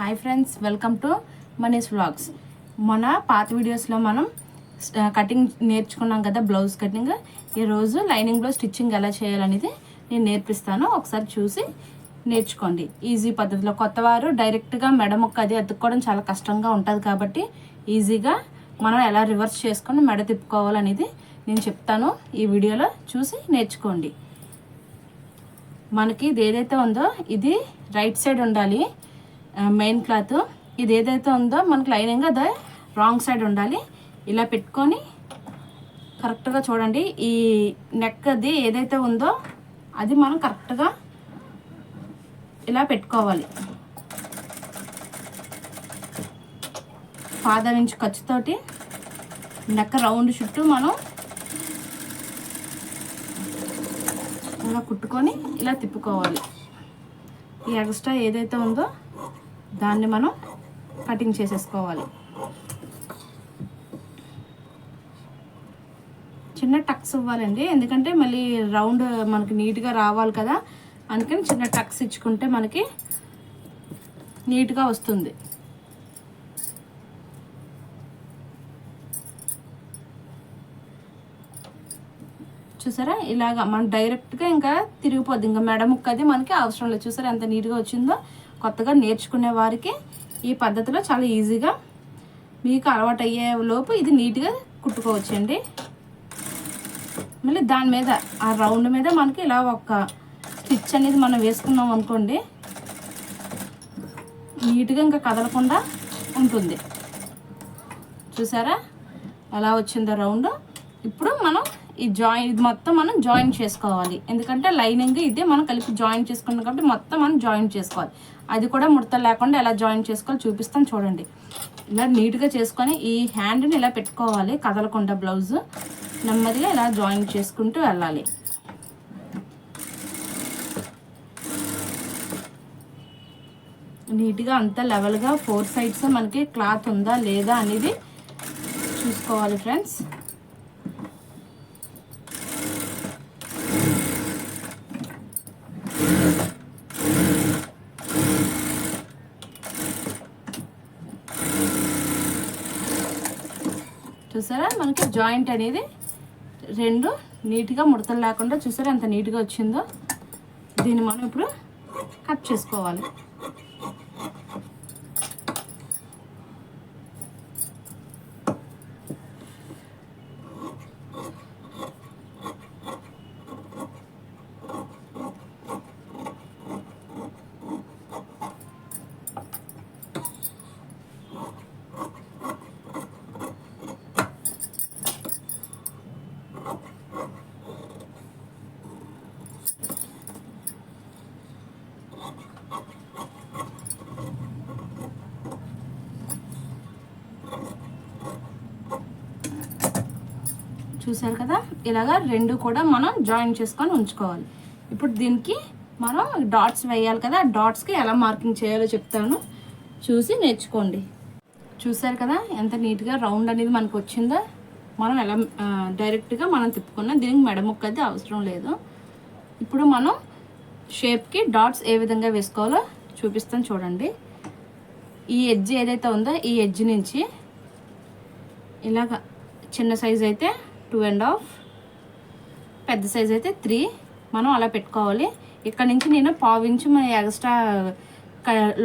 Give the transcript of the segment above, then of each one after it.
Hi friends, welcome to Mani's vlogs. మన పాత వీడియోస్లో మనం కటింగ్ నేర్చుకున్నాం కదా, బ్లౌజ్ కటింగ్. ఈరోజు లైనింగ్లో స్టిచ్చింగ్ ఎలా చేయాలనేది నేను నేర్పిస్తాను. ఒకసారి చూసి నేర్చుకోండి. ఈజీ పద్ధతిలో. కొత్తవారు డైరెక్ట్గా మెడ ముక్క అది అతుక్కోవడం చాలా కష్టంగా ఉంటుంది కాబట్టి ఈజీగా మనం ఎలా రివర్స్ చేసుకొని మెడ తిప్పుకోవాలనేది నేను చెప్తాను. ఈ వీడియోలో చూసి నేర్చుకోండి. మనకి ఇది ఏదైతే ఉందో ఇది రైట్ సైడ్ ఉండాలి, మెయిన్ క్లాత్. ఇది ఏదైతే ఉందో మనకి లైనింగ్ అదే రాంగ్ సైడ్ ఉండాలి. ఇలా పెట్టుకొని కరెక్ట్గా చూడండి. ఈ నెక్ అది ఏదైతే ఉందో అది మనం కరెక్ట్గా ఇలా పెట్టుకోవాలి. పాదం ఇంచు ఖర్చుతోటి నెక్ రౌండ్ చుట్టూ మనం ఇలా కుట్టుకొని ఇలా తిప్పుకోవాలి. ఈ ఎక్స్ట్రా ఏదైతే ఉందో దాన్ని మనం కటింగ్ చేసేసుకోవాలి. చిన్న టక్స్ ఇవ్వాలండి, ఎందుకంటే మళ్ళీ రౌండ్ మనకి నీట్గా రావాలి కదా, అందుకని చిన్న టక్స్ ఇచ్చుకుంటే మనకి నీట్గా వస్తుంది. చూసారా, ఇలాగా మనం డైరెక్ట్గా ఇంకా తిరిగిపోద్ది. ఇంకా మెడ ముక్క అది మనకి అవసరం లేదు. చూసారా ఎంత నీట్గా వచ్చిందో. కొత్తగా నేర్చుకునే వారికి ఈ పద్ధతిలో చాలా ఈజీగా మీకు అలవాటు అయ్యే లోపు ఇది నీట్గా కుట్టుకోవచ్చండి. మళ్ళీ దాని మీద ఆ రౌండ్ మీద మనకి ఇలా ఒక స్టిచ్ అనేది మనం వేసుకున్నాం అనుకోండి, నీట్గా ఇంకా కదలకుండా ఉంటుంది. చూసారా ఎలా వచ్చిందో రౌండ్. ఇప్పుడు మనం ఇది మొత్తం మనం జాయిన్ చేసుకోవాలి. ఎందుకంటే లైనింగ్ ఇదే మనం కలిపి జాయిన్ చేసుకున్నాం కాబట్టి మొత్తం మనం జాయిన్ చేసుకోవాలి. అది కూడా ముడతలు లేకుండా ఎలా జాయిన్ చేసుకోవాలి చూపిస్తాను చూడండి. ఇలా నీట్గా చేసుకొని ఈ హ్యాండ్ని ఇలా పెట్టుకోవాలి, కదలకుండా. బ్లౌజ్ నెమ్మదిగా ఇలా జాయిన్ చేసుకుంటూ వెళ్ళాలి. నీట్గా అంతా లెవెల్గా 4 సైడ్స్ మనకి క్లాత్ ఉందా లేదా అనేది చూసుకోవాలి ఫ్రెండ్స్. చూసారా మనకి జాయింట్ అనేది రెండు నీట్గా ముడతలు లేకుండా చూసారా ఎంత నీట్గా వచ్చిందో. దీన్ని మనం ఇప్పుడు కట్ చేసుకోవాలి. చూసారు కదా, ఇలాగా రెండు కూడా మనం జాయిన్ చేసుకొని ఉంచుకోవాలి. ఇప్పుడు దీనికి మనం డాట్స్ వేయాలి కదా, డాట్స్కి ఎలా మార్కింగ్ చేయాలో చెప్తాను, చూసి నేర్చుకోండి. చూసారు కదా ఎంత నీట్గా రౌండ్ అనేది మనకు వచ్చిందో. మనం ఎలా డైరెక్ట్గా మనం తిప్పుకున్నాం, దీనికి మెడ ముక్క అయితే అవసరం లేదు. ఇప్పుడు మనం షేప్కి డాట్స్ ఏ విధంగా వేసుకోవాలో చూపిస్తాను చూడండి. ఈ ఎడ్జ్ ఏదైతే ఉందో ఈ ఎడ్జ్ నుంచి ఇలాగ చిన్న సైజ్ అయితే 2.5, పెద్ద సైజ్ అయితే 3 మనం అలా పెట్టుకోవాలి. ఇక్కడ నుంచి నేను పావించి ఎక్స్ట్రా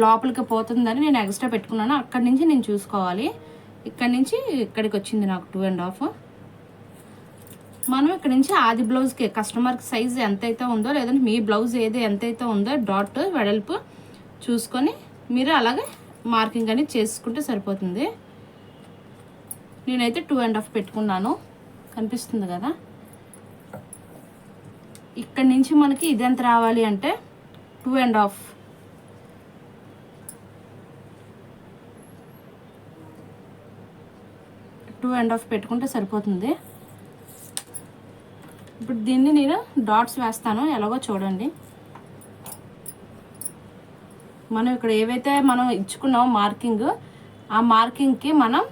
లోపలికి పోతుందని నేను ఎక్స్ట్రా పెట్టుకున్నాను. అక్కడి నుంచి నేను చూసుకోవాలి. ఇక్కడ నుంచి ఇక్కడికి వచ్చింది నాకు 2.5. మనం ఇక్కడ నుంచి ఆది బ్లౌజ్కి కస్టమర్కి సైజ్ ఎంతైతే ఉందో, లేదంటే మీ బ్లౌజ్ ఏది ఎంతైతే ఉందో డాట్ వెడల్పు చూసుకొని మీరు అలాగే మార్కింగ్ అనేది చేసుకుంటే సరిపోతుంది. నేనైతే 2.5 పెట్టుకున్నాను, కనిపిస్తుంది కదా. ఇక్కడి నుంచి మనకి ఇది ఎంత రావాలి అంటే 2.5 పెట్టుకుంటే సరిపోతుంది. ఇప్పుడు దీన్ని నేను డాట్స్ వేస్తాను, ఎలాగో చూడండి. మనం ఇక్కడ ఏవైతే మనం ఇచ్చుకున్నామో మార్కింగ్, ఆ మార్కింగ్కి మనం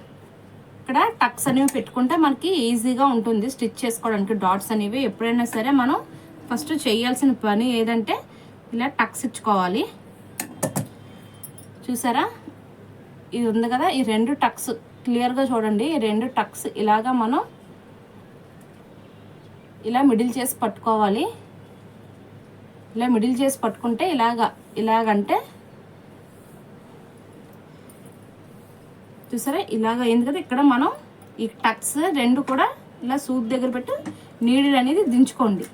ఇక్కడ టక్స్ అనేవి పెట్టుకుంటే మనకి ఈజీగా ఉంటుంది స్టిచ్ చేసుకోవడానికి. డాట్స్ అనేవి ఎప్పుడైనా సరే మనం ఫస్ట్ చేయాల్సిన పని ఏదంటే ఇలా టక్స్ ఇచ్చుకోవాలి. చూసారా, ఇది ఉంది కదా, ఈ 2 టక్స్ క్లియర్గా చూడండి. ఈ 2 టక్స్ ఇలాగా మనం ఇలా మిడిల్ చేసి పట్టుకోవాలి. ఇలా మిడిల్ చేసి పట్టుకుంటే ఇలాగంటే చూసారా ఇలాగ అయింది కదా. ఇక్కడ మనం ఈ టక్స్ 2 కూడా ఇలా సూప్ దగ్గర పెట్టి నీడిల్ అనేది దించుకోండి.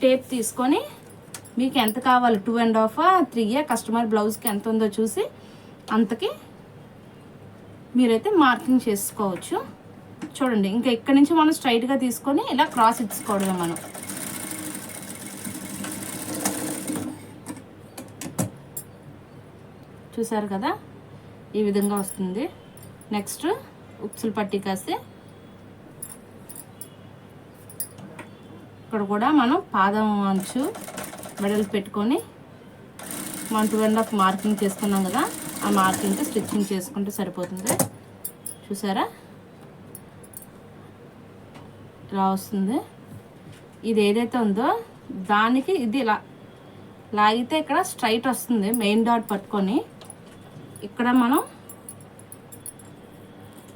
టేప్ తీసుకొని మీకు ఎంత కావాలి, 2.5 3 కస్టమర్ బ్లౌజ్కి ఎంత ఉందో చూసి అంతకి మీరైతే మార్కింగ్ చేసుకోవచ్చు. చూడండి, ఇంకా ఇక్కడ నుంచి మనం స్ట్రైట్గా తీసుకొని ఇలా క్రాస్ ఇచ్చుకోవడమే మనం. చూసారు కదా, ఈ విధంగా వస్తుంది. నెక్స్ట్ ఉక్సులు పట్టి కాసి ఇక్కడ కూడా మనం పాదం అంచు వెడల్పు పెట్టుకొని మనం 2.5 మార్కింగ్ చేసుకున్నాం కదా, ఆ మార్కింగ్కి స్టిచ్చింగ్ చేసుకుంటే సరిపోతుంది. చూసారా ఇలా వస్తుంది. ఇది ఏదైతే ఉందో దానికి ఇది ఇలా లాగితే ఇక్కడ స్ట్రైట్ వస్తుంది. మెయిన్ డాట్ పట్టుకొని ఇక్కడ మనం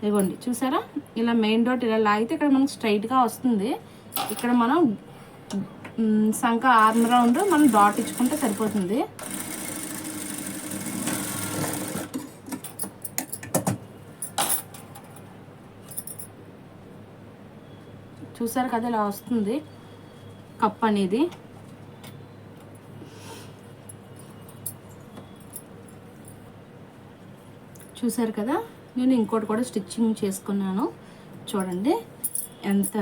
ఇవ్వండి, చూసారా ఇలా మెయిన్ డాట్ ఇలా లాగితే ఇక్కడ మనకు స్ట్రైట్గా వస్తుంది. ఇక్కడ మనం సంక ఆర్మ్ రౌండ్ మనం డాట్ ఇచ్చుకుంటే సరిపోతుంది. చూసారు కదా ఇలా వస్తుంది కప్ అనేది. చూసారు కదా, నేను ఇంకోటి కూడా స్టిచ్చింగ్ చేసుకున్నాను. చూడండి ఎంత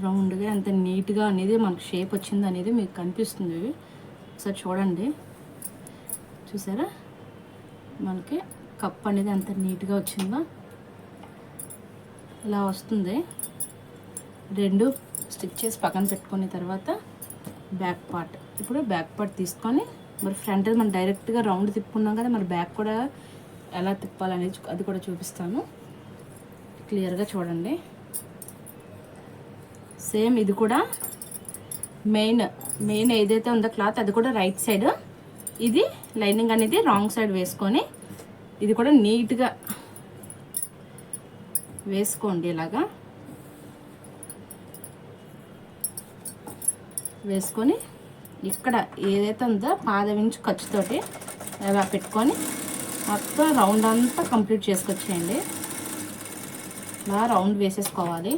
రౌండ్గా ఎంత నీట్గా అనేది మనకు షేప్ వచ్చింది అనేది మీకు కనిపిస్తుంది. ఒకసారి చూడండి, చూసారా మనకి కప్ అనేది ఎంత నీట్గా వచ్చిందో ఇలా వస్తుంది. 2 స్టిచ్ చేసి పక్కన పెట్టుకున్న తర్వాత బ్యాక్ పార్ట్, ఇప్పుడు బ్యాక్ పార్ట్ తీసుకొని మరి ఫ్రంట్ మనం డైరెక్ట్గా రౌండ్ తిప్పుకున్నాం కదా, మరి బ్యాక్ కూడా ఎలా తిప్పాలనేది అది కూడా చూపిస్తాను. క్లియర్గా చూడండి. సేమ్ ఇది కూడా మెయిన్ ఏదైతే ఉందో క్లాత్ అది కూడా రైట్ సైడ్, ఇది లైనింగ్ అనేది రాంగ్ సైడ్ వేసుకొని ఇది కూడా నీట్గా వేసుకోండి. ఇలాగా వేసుకొని ఇక్కడ ఏదైతే ఉందో పాదవించు ఖర్చుతోటి ఇలా పెట్టుకొని మొత్తం రౌండ్ అంతా కంప్లీట్ చేసుకొచ్చేయండి. ఇలా రౌండ్ వేసేసుకోవాలి.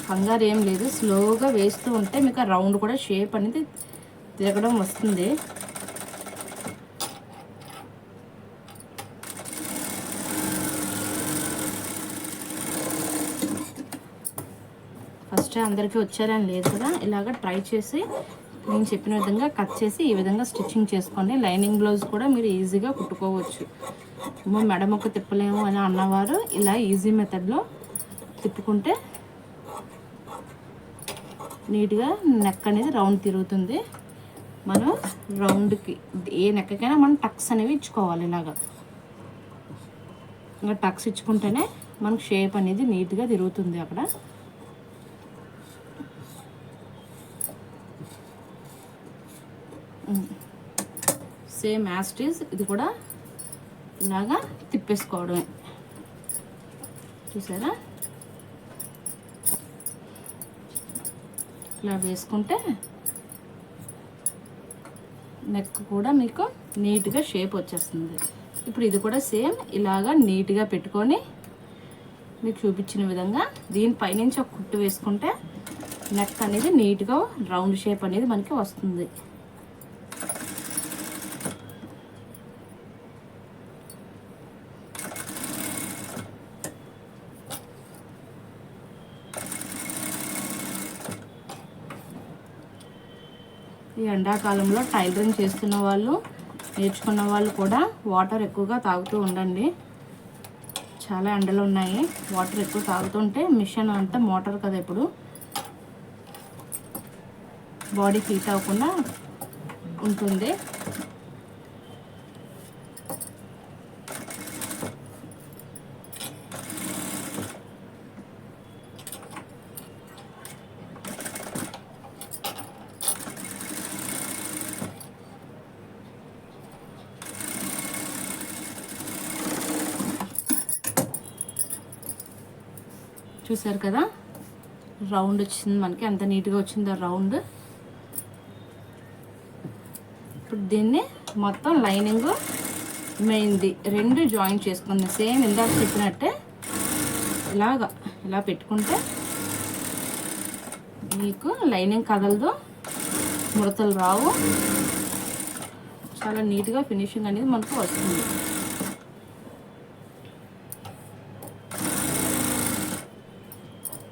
కంగారు ఏం లేదు, స్లోగా వేస్తూ ఉంటే మీకు ఆ రౌండ్ కూడా షేప్ అనేది తిరగడం వస్తుంది. ఫస్ట్ అందరికీ వచ్చారని లేదు కదా, ఇలాగ ట్రై చేసి నేను చెప్పిన విధంగా కట్ చేసి ఈ విధంగా స్టిచ్చింగ్ చేసుకోండి. లైనింగ్ బ్లౌజ్ కూడా మీరు ఈజీగా కుట్టుకోవచ్చు. మెడ మొక్క తిప్పలేము అని అన్నవారు ఇలా ఈజీ మెథడ్లో తిప్పుకుంటే నీట్గా నెక్ అనేది రౌండ్ తిరుగుతుంది. మనం రౌండ్కి ఏ నెక్కకైనా మనం టక్స్ అనేవి ఇచ్చుకోవాలి. ఇలాగా ఇంకా టక్స్ ఇచ్చుకుంటేనే మనకు షేప్ అనేది నీట్గా తిరుగుతుంది. అక్కడ సేమ్ యాస్టీస్ ఇది కూడా ఇలాగా తిప్పేసుకోవడమే. చూసారా ఇలా వేసుకుంటే నెక్ కూడా మీకు నీట్గా షేప్ వచ్చేస్తుంది. ఇప్పుడు ఇది కూడా సేమ్ ఇలాగా నీట్గా పెట్టుకొని మీకు చూపించిన విధంగా దీనిపై నుంచి ఒక కుట్టు వేసుకుంటే నెక్ అనేది నీట్గా రౌండ్ షేప్ అనేది మనకి వస్తుంది. ఈ ఎండాకాలంలో టైలరింగ్ చేస్తున్న వాళ్ళు నేర్చుకున్న వాళ్ళు కూడా వాటర్ ఎక్కువగా తాగుతూ ఉండండి. చాలా ఎండలు ఉన్నాయి, వాటర్ ఎక్కువ తాగుతుంటే మిషన్ అంతా మోటార్ కదా, ఇప్పుడు బాడీ హీట్ అవ్వకుండా ఉంటుంది. చూసారు కదా రౌండ్ వచ్చింది మనకి, ఎంత నీట్గా వచ్చిందో రౌండ్. ఇప్పుడు దీన్ని మొత్తం లైనింగ్ మెయిన్ది రెండు జాయిన్ చేసుకుందాం. సేమ్ ఇందాక చెప్పినట్టే ఇలా పెట్టుకుంటే మీకు లైనింగ్ కదలదు, ముడతలు రావు, చాలా నీట్గా ఫినిషింగ్ అనేది మనకు వస్తుంది.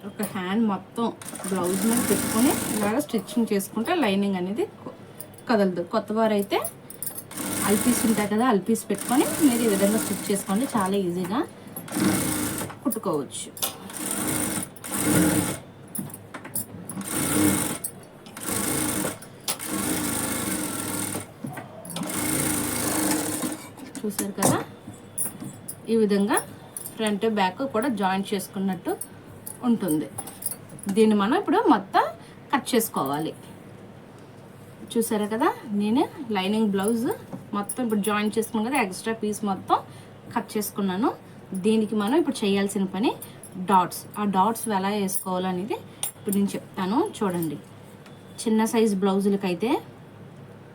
ఒక హ్యాండ్ మొత్తం బ్లౌజ్ మీద పెట్టుకొని ఇలాగ స్టిచ్చింగ్ చేసుకుంటే లైనింగ్ అనేది కదలదు. కొత్తవారు అయితే అల్పీస్ ఉంటాయి కదా, అల్పీస్ పెట్టుకొని మీరు ఈ విధంగా స్టిచ్ చేసుకోండి, చాలా ఈజీగా కుట్టుకోవచ్చు. చూసారు కదా ఈ విధంగా ఫ్రంట్ బ్యాక్ కూడా జాయింట్ చేసుకున్నట్టు ఉంటుంది. దీన్ని మనం ఇప్పుడు మొత్తం కట్ చేసుకోవాలి. చూసారా కదా నేను లైనింగ్ బ్లౌజ్ మొత్తం ఇప్పుడు జాయిన్ చేసుకున్నాను కదా, ఎక్స్ట్రా పీస్ మొత్తం కట్ చేసుకున్నాను. దీనికి మనం ఇప్పుడు చేయాల్సిన పని డాట్స్. ఆ డాట్స్ ఎలా వేసుకోవాలనేది ఇప్పుడు నేను చెప్తాను చూడండి. చిన్న సైజ్ బ్లౌజులకైతే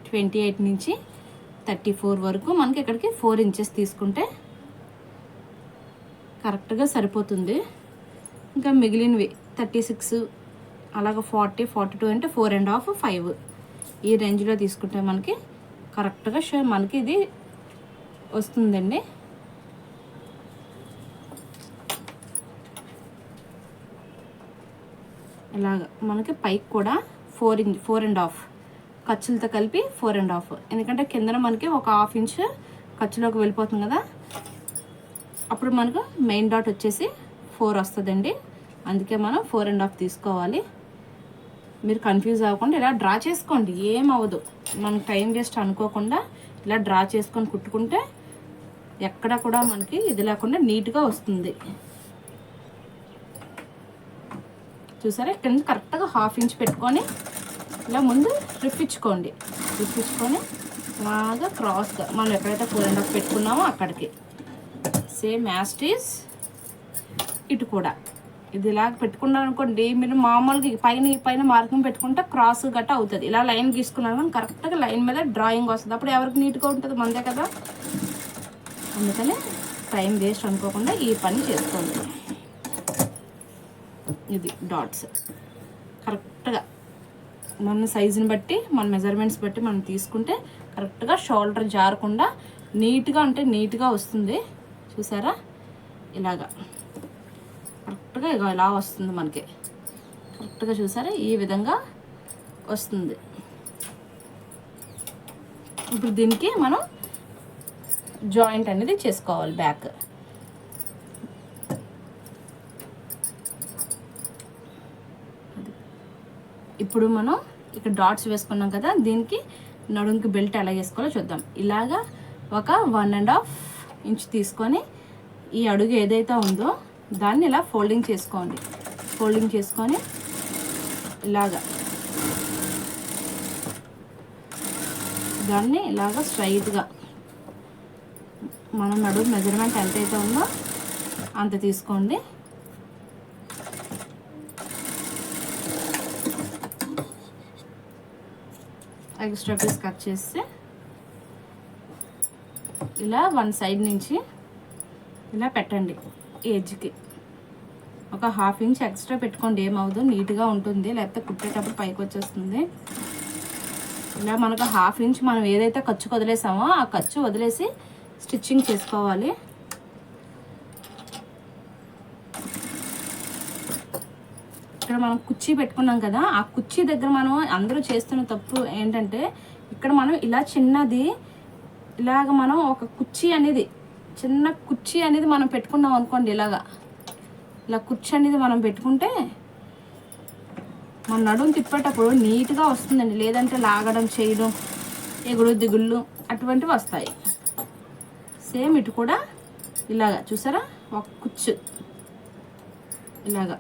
28 నుంచి 34 వరకు మనకి ఇక్కడికి 4 ఇంచెస్ తీసుకుంటే కరెక్ట్గా సరిపోతుంది. ఇంకా మిగిలినవి 36 అలాగే 40, 42 అంటే 4.5, 5 ఈ రేంజ్లో తీసుకుంటే మనకి కరెక్ట్గా మనకి ఇది వస్తుందండి. ఇలాగ మనకి పైకి కూడా 4.5 ఖర్చులతో కలిపి 4.5, ఎందుకంటే కిందన మనకి ఒక 1/2 ఇంచ్ ఖర్చులోకి వెళ్ళిపోతుంది కదా, అప్పుడు మనకు మెయిన్ డాట్ వచ్చేసి 4 వస్తుందండి. అందుకే మనం 4.5 తీసుకోవాలి. మీరు కన్ఫ్యూజ్ అవ్వకుండా ఇలా డ్రా చేసుకోండి, ఏం అవ్వదు. మనకు టైం వేస్ట్ అనుకోకుండా ఇలా డ్రా చేసుకొని కుట్టుకుంటే ఎక్కడ కూడా మనకి ఇది లేకుండా నీట్గా వస్తుంది. చూసారా ఇక్కడ నుంచి కరెక్ట్గా 1/2 ఇంచ్ పెట్టుకొని ఇలా ముందు రిప్పించుకొని బాగా క్రాస్గా మనం ఎక్కడైతే 4.5 పెట్టుకున్నామో అక్కడికి సేమ్ యాస్టీస్ ఇటు కూడా ఇది ఇలాగ పెట్టుకున్నారు అనుకోండి. మీరు మామూలుగా పైన మార్కింగ్ పెట్టుకుంటే క్రాస్ గట్ట అవుతుంది. ఇలా లైన్ గీసుకున్నారు కానీ కరెక్ట్గా లైన్ మీద డ్రాయింగ్ వస్తుంది, అప్పుడు ఎవరికి నీట్గా ఉంటుంది, మందే కదా. అందుకని టైం వేస్ట్ అనుకోకుండా ఈ పని చేసుకోండి. ఇది డాట్స్ కరెక్ట్గా మన సైజుని బట్టి మన మెజర్మెంట్స్ బట్టి మనం తీసుకుంటే కరెక్ట్గా షోల్డర్ జారకుండా నీట్గా అంటే నీట్గా వస్తుంది. చూసారా ఇలాగా కరెక్ట్గా ఇలా వస్తుంది మనకి, కరెక్ట్గా చూసారా ఈ విధంగా వస్తుంది. ఇప్పుడు దీనికి మనం జాయింట్ అనేది చేసుకోవాలి బ్యాక్. ఇప్పుడు మనం ఇక్కడ డాట్స్ వేసుకున్నాం కదా, దీనికి నడుంకి బెల్ట్ ఎలా వేసుకోవాలో చూద్దాం. ఇలాగా ఒక 1.5 ఇంచ్ తీసుకొని ఈ అడుగు ఏదైతే ఉందో దాన్ని ఇలా ఫోల్డింగ్ చేసుకోండి. ఫోల్డింగ్ చేసుకొని ఇలాగా దాన్ని ఇలాగ స్ట్రైట్గా మనం నడుము మెజర్మెంట్ ఎంతైతే ఉందో అంత తీసుకోండి. ఎక్స్ట్రా పీస్ కట్ చేస్తే ఇలా వన్ సైడ్ నుంచి ఇలా పెట్టండి. ఎడ్జ్కి ఒక 1/2 ఇంచ్ ఎక్స్ట్రా పెట్టుకోండి, ఏమవుదు నీట్గా ఉంటుంది, లేకపోతే కుట్టేటప్పుడు పైకి వచ్చేస్తుంది. ఇలా మనకు 1/2 ఇంచ్ మనం ఏదైతే ఖర్చు వదిలేసామో ఆ ఖర్చు వదిలేసి స్టిచ్చింగ్ చేసుకోవాలి. ఇక్కడ మనం కుర్చీ పెట్టుకున్నాం కదా, ఆ కుర్చీ దగ్గర మనం అందరూ చేస్తున్న తప్పు ఏంటంటే ఇక్కడ మనం ఇలా చిన్నది ఇలాగ మనం ఒక కుర్చీ అనేది చిన్న కుర్చీ అనేది మనం పెట్టుకున్నాం అనుకోండి, ఇలా కుర్చీ అనేది మనం పెట్టుకుంటే మన నడుము తిప్పేటప్పుడు నీట్గా వస్తుందండి. లేదంటే లాగడం చేయడం ఎగుడు దిగుళ్ళు అటువంటివి వస్తాయి. సేమ్ ఇటు కూడా ఇలాగా చూసారా ఒక కుచ్చు ఇలాగా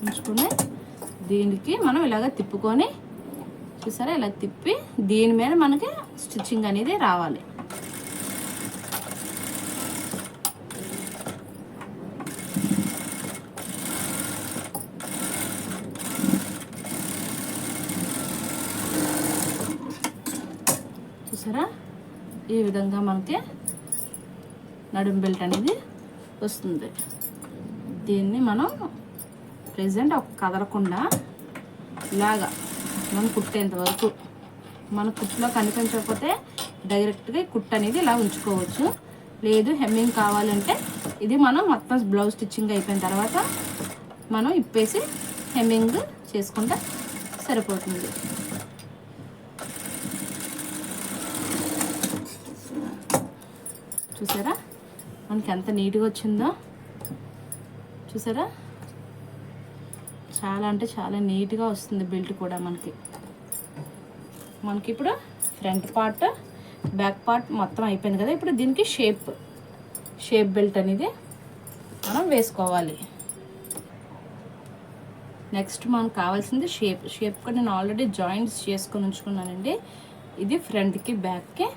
ఉంచుకుని దీనికి మనం ఇలాగ తిప్పుకొని చూసారా ఇలా తిప్పి దీని మీద మనకి స్టిచ్చింగ్ అనేది రావాలి. చూసారా ఈ విధంగా మనకి నడుం బెల్ట్ అనేది వస్తుంది. దీన్ని మనం ప్రెజెంట్ ఒక కదలకుండా ఇలాగా మనం కుట్టేంత వరకు మన కుట్టులో కనిపించకపోతే డైరెక్ట్గా కుట్టు అనేది ఇలా ఉంచుకోవచ్చు. లేదు హెమ్మింగ్ కావాలంటే ఇది మనం మొత్తం బ్లౌజ్ స్టిచ్చింగ్ అయిపోయిన తర్వాత మనం ఇప్పేసి హెమ్మింగ్ చేసుకుంటే సరిపోతుంది. చూసారా మనకి ఎంత నీట్గా వచ్చిందో. చూసారా చాలా అంటే చాలా నీట్గా వస్తుంది బెల్ట్ కూడా మనకి. ఇప్పుడు ఫ్రంట్ పార్ట్ బ్యాక్ పార్ట్ మొత్తం అయిపోయింది కదా. ఇప్పుడు దీనికి షేప్ బెల్ట్ అనేది మనం వేసుకోవాలి. నెక్స్ట్ మనకు కావాల్సింది షేప్ కూడా నేను ఆల్రెడీ జాయింట్స్ చేసుకొని ఉంచుకున్నానండి. ఇది ఫ్రంట్కి బ్యాక్కి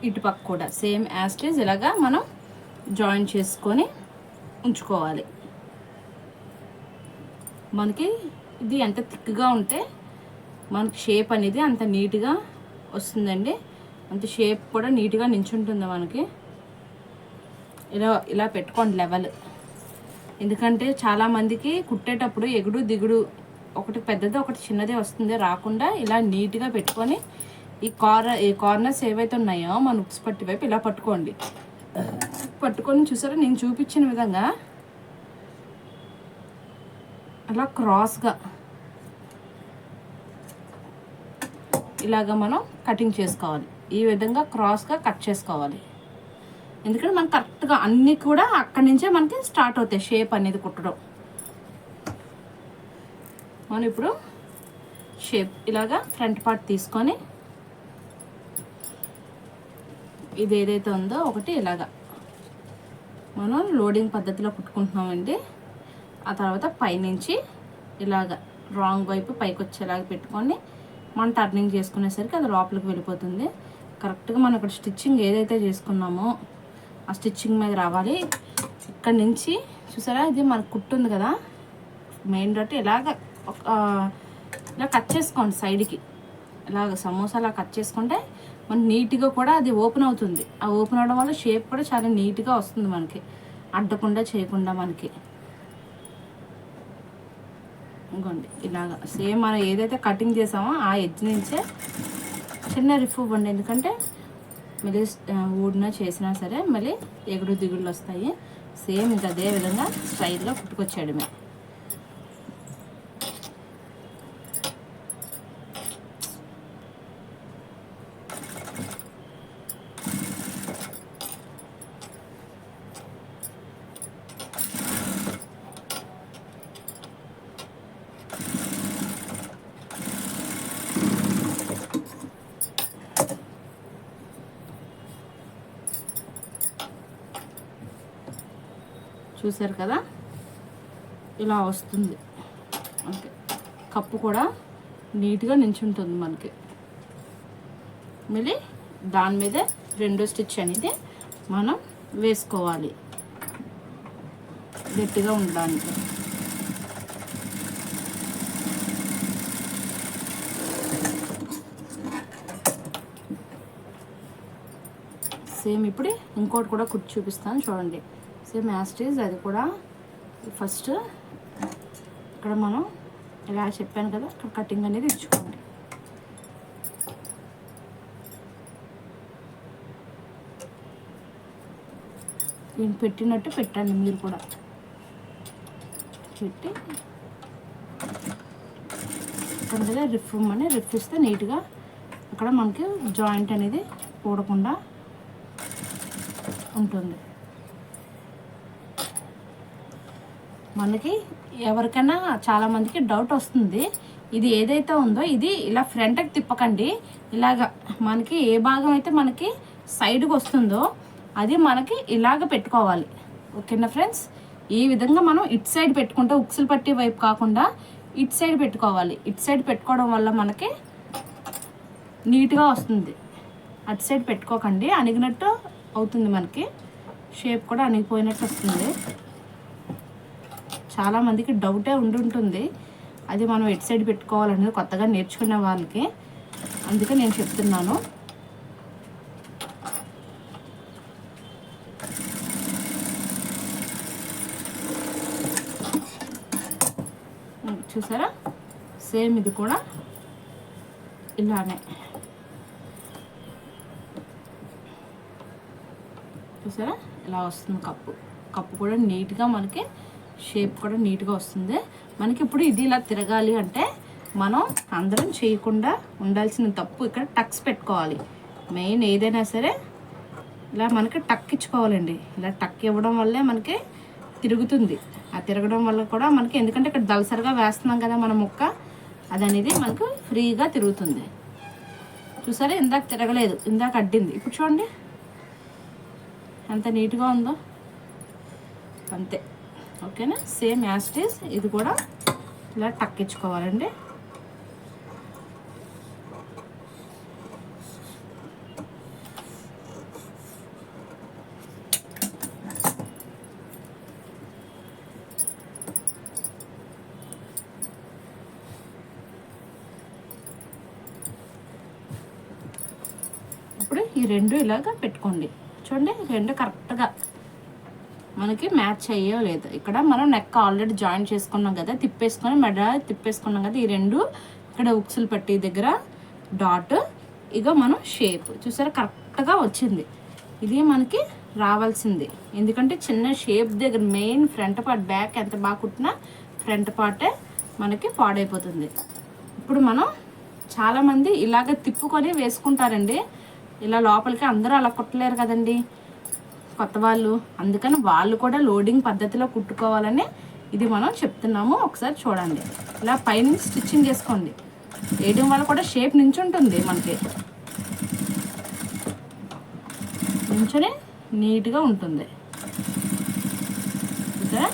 ఇటుపక్క కూడా సేమ్ యాస్టేజ్ ఇలాగా మనం జాయిన్ చేసుకొని ఉంచుకోవాలి. మనకి ఇది ఎంత థిక్గా ఉంటే మనకి షేప్ అనేది అంత నీట్గా వస్తుందండి. అంత షేప్ కూడా నీట్గా నించుంటుంది మనకి. ఇలా పెట్టుకోండి లెవెల్. ఎందుకంటే చాలామందికి కుట్టేటప్పుడు ఎగుడు దిగుడు ఒకటి పెద్దది ఒకటి చిన్నదే వస్తుంది. రాకుండా ఇలా నీట్గా పెట్టుకొని ఈ కార్నర్స్ ఏవైతే ఉన్నాయో మన ఉక్స్ పట్టి వైపు ఇలా పట్టుకొని చూసారా నేను చూపించిన విధంగా అలా క్రాస్గా ఇలాగా మనం కటింగ్ చేసుకోవాలి. ఈ విధంగా క్రాస్గా కట్ చేసుకోవాలి. ఎందుకంటే మనకు కరెక్ట్గా అన్నీ కూడా అక్కడి నుంచే మనకి స్టార్ట్ అవుతాయి షేప్ అనేది కుట్టడం. మనం ఇప్పుడు షేప్ ఇలాగా ఫ్రంట్ పార్ట్ తీసుకొని ఇది ఏదైతే ఉందో ఒకటి ఇలాగా మనం లోడింగ్ పద్ధతిలో కుట్టుకుంటున్నామండి. ఆ తర్వాత పైనుంచి ఇలాగ రాంగ్ వైపు పైకి వచ్చేలాగా పెట్టుకొని మనం టర్నింగ్ చేసుకునేసరికి అది లోపలికి వెళ్ళిపోతుంది. కరెక్ట్గా మనం ఇక్కడ స్టిచ్చింగ్ ఏదైతే చేసుకున్నామో ఆ స్టిచ్చింగ్ మీద రావాలి. ఇక్కడ నుంచి చూసారా ఇది మనకు కుట్టుంది కదా మెయిన్ డాట్ ఇలా కట్ చేసుకోండి సైడ్కి. ఇలాగ సమోసాలా కట్ చేసుకుంటే మనకి నీట్గా కూడా అది ఓపెన్ అవుతుంది. ఆ ఓపెన్ అవడం వల్ల షేప్ కూడా చాలా నీట్గా వస్తుంది మనకి, అడ్డకుండా చేయకుండా మనకి. ఇంకోండి ఇలాగా సేమ్ మనం ఏదైతే కటింగ్ చేసామో ఆ ఎడ్జ్ నుంచే చిన్న రిఫ్ ఇవ్వండి. ఎందుకంటే మళ్ళీ ఊడినా చేసినా సరే మళ్ళీ ఎగుడు దిగుళ్ళు వస్తాయి. సేమ్ ఇంకా అదే విధంగా స్టైల్గా కుట్టుకొచ్చేయడమే. చూసారు కదా ఇలా వస్తుంది ఓకే. కప్పు కూడా నీట్గా నించుంటుంది మనకి. మళ్ళీ దాని మీద రెండో స్టిచ్ అనేది మనం వేసుకోవాలి గట్టిగా ఉండడానికి. సేమ్ ఇప్పుడు ఇంకోటి కూడా కుట్టి చూపిస్తాను చూడండి. సేమ్ యాస్టేజ్ అది కూడా ఫస్ట్ ఇక్కడ మనం ఇలా చెప్పాను కదా ఇక్కడ కటింగ్ అనేది ఇచ్చుకోండి. నేను పెట్టినట్టు పెట్టండి మీరు కూడా. పెట్టి ఇక్కడ రిఫ్ అని రిఫ్ ఇస్తే నీట్గా అక్కడ మనకి జాయింట్ అనేది ఊడకుండా ఉంటుంది. మనకి ఎవరికైనా చాలామందికి డౌట్ వస్తుంది, ఇది ఏదైతే ఉందో ఇది ఇలా ఫ్రంట్కి తిప్పకండి. ఇలాగ మనకి ఏ భాగం అయితే మనకి సైడ్కి వస్తుందో అది మనకి ఇలాగ పెట్టుకోవాలి. ఓకేనా ఫ్రెండ్స్, ఈ విధంగా మనం ఇటు సైడ్ పెట్టుకుంటే ఉక్సులు పట్టి వైపు కాకుండా ఇటు సైడ్ పెట్టుకోవాలి. ఇటు సైడ్ పెట్టుకోవడం వల్ల మనకి నీట్గా వస్తుంది. అటు సైడ్ పెట్టుకోకండి, అణిగినట్టు అవుతుంది, మనకి షేప్ కూడా అణిగిపోయినట్టు వస్తుంది. చాలామందికి డౌటే ఉండుంటుంది అది మనం ఎటు సైడ్ పెట్టుకోవాలనేది కొత్తగా నేర్చుకునే వాళ్ళకి, అందుకే నేను చెప్తున్నాను. చూసారా, సేమ్ ఇది కూడా ఇలానే. చూసారా ఇలా వస్తుంది కప్పు కూడా నీట్గా మనకి షేప్ కూడా నీట్గా వస్తుంది మనకి. ఇప్పుడు ఇది ఇలా తిరగాలి అంటే మనం అందరం చేయకుండా ఉండాల్సిన తప్పు ఇక్కడ టక్స్ పెట్టుకోవాలి. మెయిన్ ఏదైనా సరే ఇలా మనకి టక్ ఇచ్చుకోవాలండి. ఇలా టక్ ఇవ్వడం వల్లే మనకి తిరుగుతుంది. ఆ తిరగడం వల్ల కూడా మనకి, ఎందుకంటే ఇక్కడ దళసరిగా వేస్తున్నాం కదా మన ముక్క, అది అనేది మనకు ఫ్రీగా తిరుగుతుంది. చూసారా, ఇందాక తిరగలేదు, ఇందాక అడ్డింది, ఇప్పుడు చూడండి ఎంత నీట్గా ఉందో. అంతే, ఓకేనా. సేమ్ యాజ్ ఇట్ ఈజ్ ఇది కూడా ఇలా టక్ ఇచ్చుకోవాలండి. ఇప్పుడు ఈ రెండు ఇలాగా పెట్టుకోండి. చూడండి, రెండు కరెక్ట్గా మనకి మ్యాచ్ అయ్యో లేదు. ఇక్కడ మనం నెక్ ఆల్రెడీ జాయిన్ చేసుకున్నాం కదా, తిప్పేసుకొని మెడ తిప్పేసుకున్నాం కదా. ఈ రెండు ఇక్కడ ఉక్సులు పట్టి దగ్గర డాట్, ఇక మనం షేప్ చూసారా కరెక్ట్గా వచ్చింది. ఇది మనకి రావాల్సింది, ఎందుకంటే చిన్న షేప్ దగ్గర మెయిన్ ఫ్రంట్ పార్ట్, బ్యాక్ ఎంత బాగా కుట్టినా ఫ్రంట్ పార్టే మనకి పాడైపోతుంది. ఇప్పుడు మనం చాలామంది ఇలాగ తిప్పుకొని వేసుకుంటారండి, ఇలా లోపలికి. అందరూ అలా కుట్టలేరు కదండి కొత్త వాళ్ళు, అందుకని వాళ్ళు కూడా లోడింగ్ పద్ధతిలో కుట్టుకోవాలని ఇది మనం చెప్తున్నాము. ఒకసారి చూడండి, ఇలా పైన స్టిచ్చింగ్ చేసుకోండి. వేయడం వల్ల కూడా షేప్ నించుంటుంది మనకి, నించుని నీట్గా ఉంటుంది. ఓకే,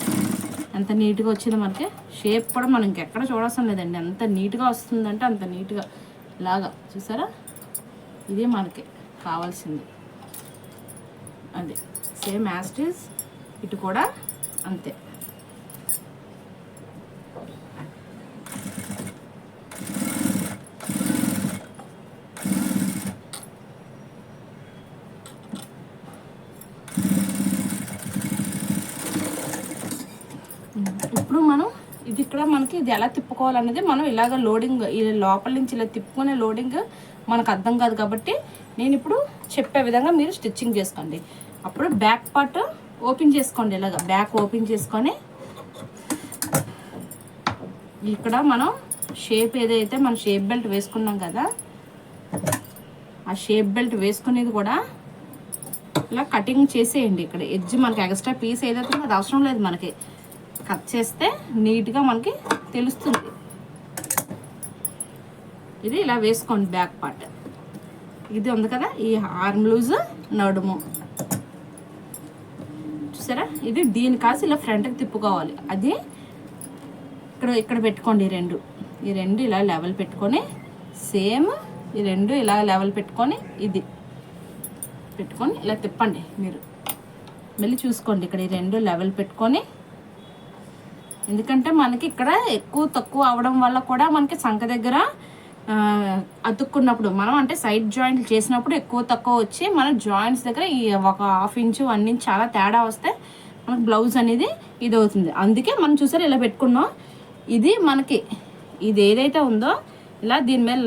ఎంత నీట్గా వచ్చింది మనకి. షేప్ కూడా మనం ఇంకెక్కడ చూడవసరం లేదండి, ఎంత నీట్గా వస్తుందంటే అంత నీట్గా. ఇలాగా చూసారా, ఇది మనకి కావాల్సింది. అది సేమ్ యాజ్ ఇట్ ఈజ్ ఇటు కూడా అంతే. ఇప్పుడు మనం ఇది ఇక్కడ మనకి ఇది ఎలా తిప్పుకోవాలనేది మనం ఇలాగ లోడింగ్, ఈ లోపల నుంచి ఇలా తిప్పుకునే లోడింగ్ మనకు అర్థం కాదు కాబట్టి నేను ఇప్పుడు చెప్పే విధంగా మీరు స్టిచ్చింగ్ చేసుకోండి. అప్పుడు బ్యాక్ పార్ట్ ఓపెన్ చేసుకోండి. ఇలాగ బ్యాక్ ఓపెన్ చేసుకొని ఇక్కడ మనం షేప్ ఏదైతే మనం షేప్ బెల్ట్ వేసుకున్నాం కదా, ఆ షేప్ బెల్ట్ వేసుకునేది కూడా ఇలా కటింగ్ చేసేయండి. ఇక్కడ ఎడ్జ్ మనకి ఎక్స్ట్రా పీస్ ఏదైతే అది అవసరం లేదు, మనకి కట్ చేస్తే నీట్గా మనకి తెలుస్తుంది. ఇది ఇలా వేసుకోండి బ్యాక్ పార్ట్. ఇది ఉంది కదా, ఈ ఆర్మ్ లూజ్ నడుము చూసారా, ఇది దీని కాసి ఇలా ఫ్రంట్కి తిప్పుకోవాలి. అది ఇక్కడ పెట్టుకోండి. ఈ రెండు ఇలా లెవెల్ పెట్టుకొని, సేమ్ ఈ రెండు ఇలా లెవెల్ పెట్టుకొని ఇది పెట్టుకొని ఇలా తిప్పండి. మీరు మళ్ళీ చూసుకోండి, ఇక్కడ ఈ రెండు లెవెల్ పెట్టుకొని, ఎందుకంటే మనకి ఇక్కడ ఎక్కువ తక్కువ అవడం వల్ల కూడా మనకి సంఖ దగ్గర అతుక్కున్నప్పుడు మనం అంటే సైడ్ జాయింట్లు చేసినప్పుడు ఎక్కువ తక్కువ వచ్చి మన జాయింట్స్ దగ్గర ఈ ఒక 1/2 ఇంచు 1 ఇంచ్ చాలా తేడా వస్తే మనకు బ్లౌజ్ అనేది ఇది అవుతుంది. అందుకే మనం చూసారు ఇలా పెట్టుకున్నాం. ఇది మనకి ఇది ఏదైతే ఉందో ఇలా దీని మీద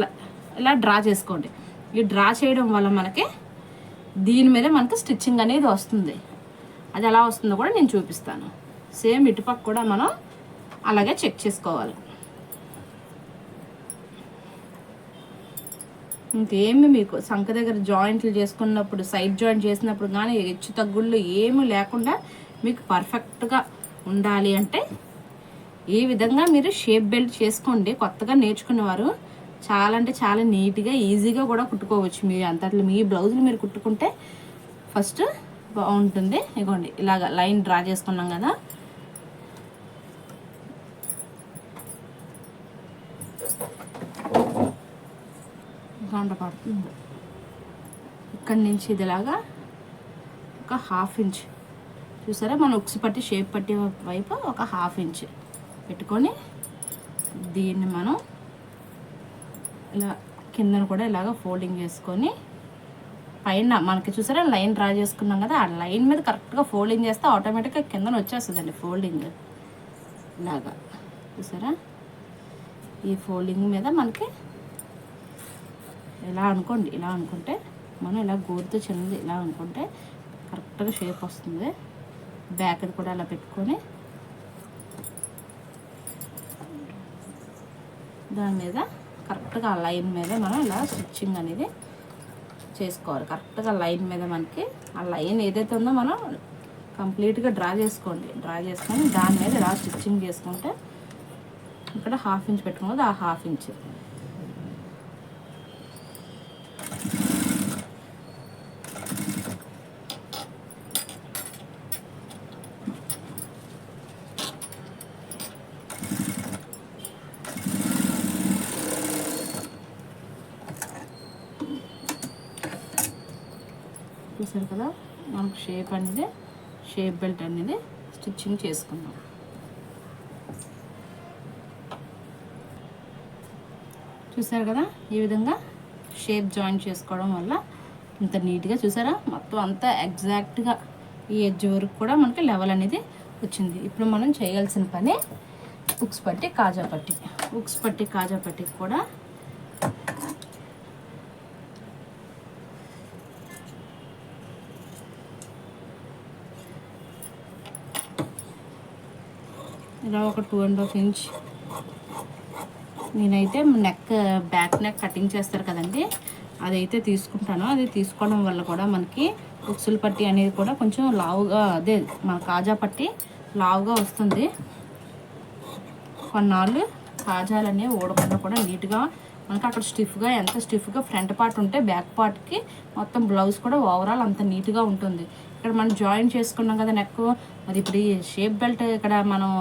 ఇలా డ్రా చేసుకోండి. ఈ డ్రా చేయడం వల్ల మనకి దీని మీద మనకి స్టిచ్చింగ్ అనేది వస్తుంది. అది ఎలా వస్తుందో కూడా నేను చూపిస్తాను. సేమ్ ఇటుపక్క కూడా మనం అలాగే చెక్ చేసుకోవాలి. ఇంకేమి మీకు సంఖ దగ్గర జాయింట్లు చేసుకున్నప్పుడు, సైడ్ జాయింట్ చేసినప్పుడు కానీ హెచ్చు తగ్గుళ్ళు ఏమీ లేకుండా మీకు పర్ఫెక్ట్గా ఉండాలి అంటే ఈ విధంగా మీరు షేప్ బెల్ట్ చేసుకోండి. కొత్తగా నేర్చుకునేవారు చాలా అంటే చాలా నీట్గా ఈజీగా కూడా కుట్టుకోవచ్చు. మీరు అంతట్లో మీ బ్లౌజులు మీరు కుట్టుకుంటే ఫస్ట్ బాగుంటుంది. ఇగోండి ఇలాగ లైన్ డ్రా చేసుకున్నాం కదా, గంట పడుతుంది. ఇక్కడి నుంచి ఇదిలాగా ఒక 1/2 ఇంచ్ చూసారా, మనం ఉక్స్ పట్టి షేప్ పట్టి వైపు ఒక 1/2 ఇంచ్ పెట్టుకొని దీన్ని మనం ఇలా కిందన కూడా ఇలాగ ఫోల్డింగ్ చేసుకొని పైన మనకి చూసారా లైన్ డ్రా చేసుకున్నాం కదా, ఆ లైన్ మీద కరెక్ట్గా ఫోల్డింగ్ చేస్తే ఆటోమేటిక్గా కిందన వచ్చేస్తుందండి ఫోల్డింగ్. ఇలాగా చూసారా, ఈ ఫోల్డింగ్ మీద మనకి ఇలా అనుకోండి, ఇలా అనుకుంటే మనం ఇలా గోరుతో చిన్నది ఇలా అనుకుంటే కరెక్ట్గా షేప్ వస్తుంది. బ్యాక్ కూడా అలా పెట్టుకొని దాని మీద కరెక్ట్గా ఆ లైన్ మీద మనం ఇలా స్టిచ్చింగ్ అనేది చేసుకోవాలి. కరెక్ట్గా లైన్ మీద మనకి ఆ లైన్ ఏదైతే ఉందో మనం కంప్లీట్గా డ్రా చేసుకోండి. డ్రా చేసుకొని దాని మీద ఇలా స్టిచ్చింగ్ చేసుకుంటే ఇక్కడ 1/2 ఇంచ్ పెట్టుకున్నది ఆ 1/2 ఇంచ్ చూసారు కదా, మనకు షేప్ బెల్ట్ అనేది స్టిచ్చింగ్ చేసుకున్నాం. చూసారు కదా, ఈ విధంగా షేప్ జాయిన్ చేసుకోవడం వల్ల ఇంత నీట్గా చూసారా మొత్తం అంతా ఎగ్జాక్ట్గా ఈ ఎడ్జ్ వరకు కూడా మనకి లెవెల్ అనేది వచ్చింది. ఇప్పుడు మనం చేయాల్సిన పని ఉక్స్ పట్టి కాజా పట్టి కూడా ఇలా ఒక 2.5 ఇంచ్ నేనైతే బ్యాక్ నెక్ కటింగ్ చేస్తారు కదండి, అదైతే తీసుకుంటాను. అది తీసుకోవడం వల్ల కూడా మనకి ఉక్సుల పట్టి అనేది కూడా కొంచెం లావుగా, అదే మన కాజా పట్టి లావుగా వస్తుంది. కొన్నాళ్ళు కాజాలు అనేవి ఊడకుండా కూడా నీట్గా మనకి అక్కడ స్టిఫ్గా, ఎంత స్టిఫ్గా ఫ్రంట్ పార్ట్ ఉంటే బ్యాక్ పార్ట్కి మొత్తం బ్లౌజ్ కూడా ఓవరాల్ అంత నీట్గా ఉంటుంది. ఇక్కడ మనం జాయిన్ చేసుకున్నాం కదా నెక్, అది ఇప్పుడు ఈ షేప్ బెల్ట్ ఇక్కడ మనం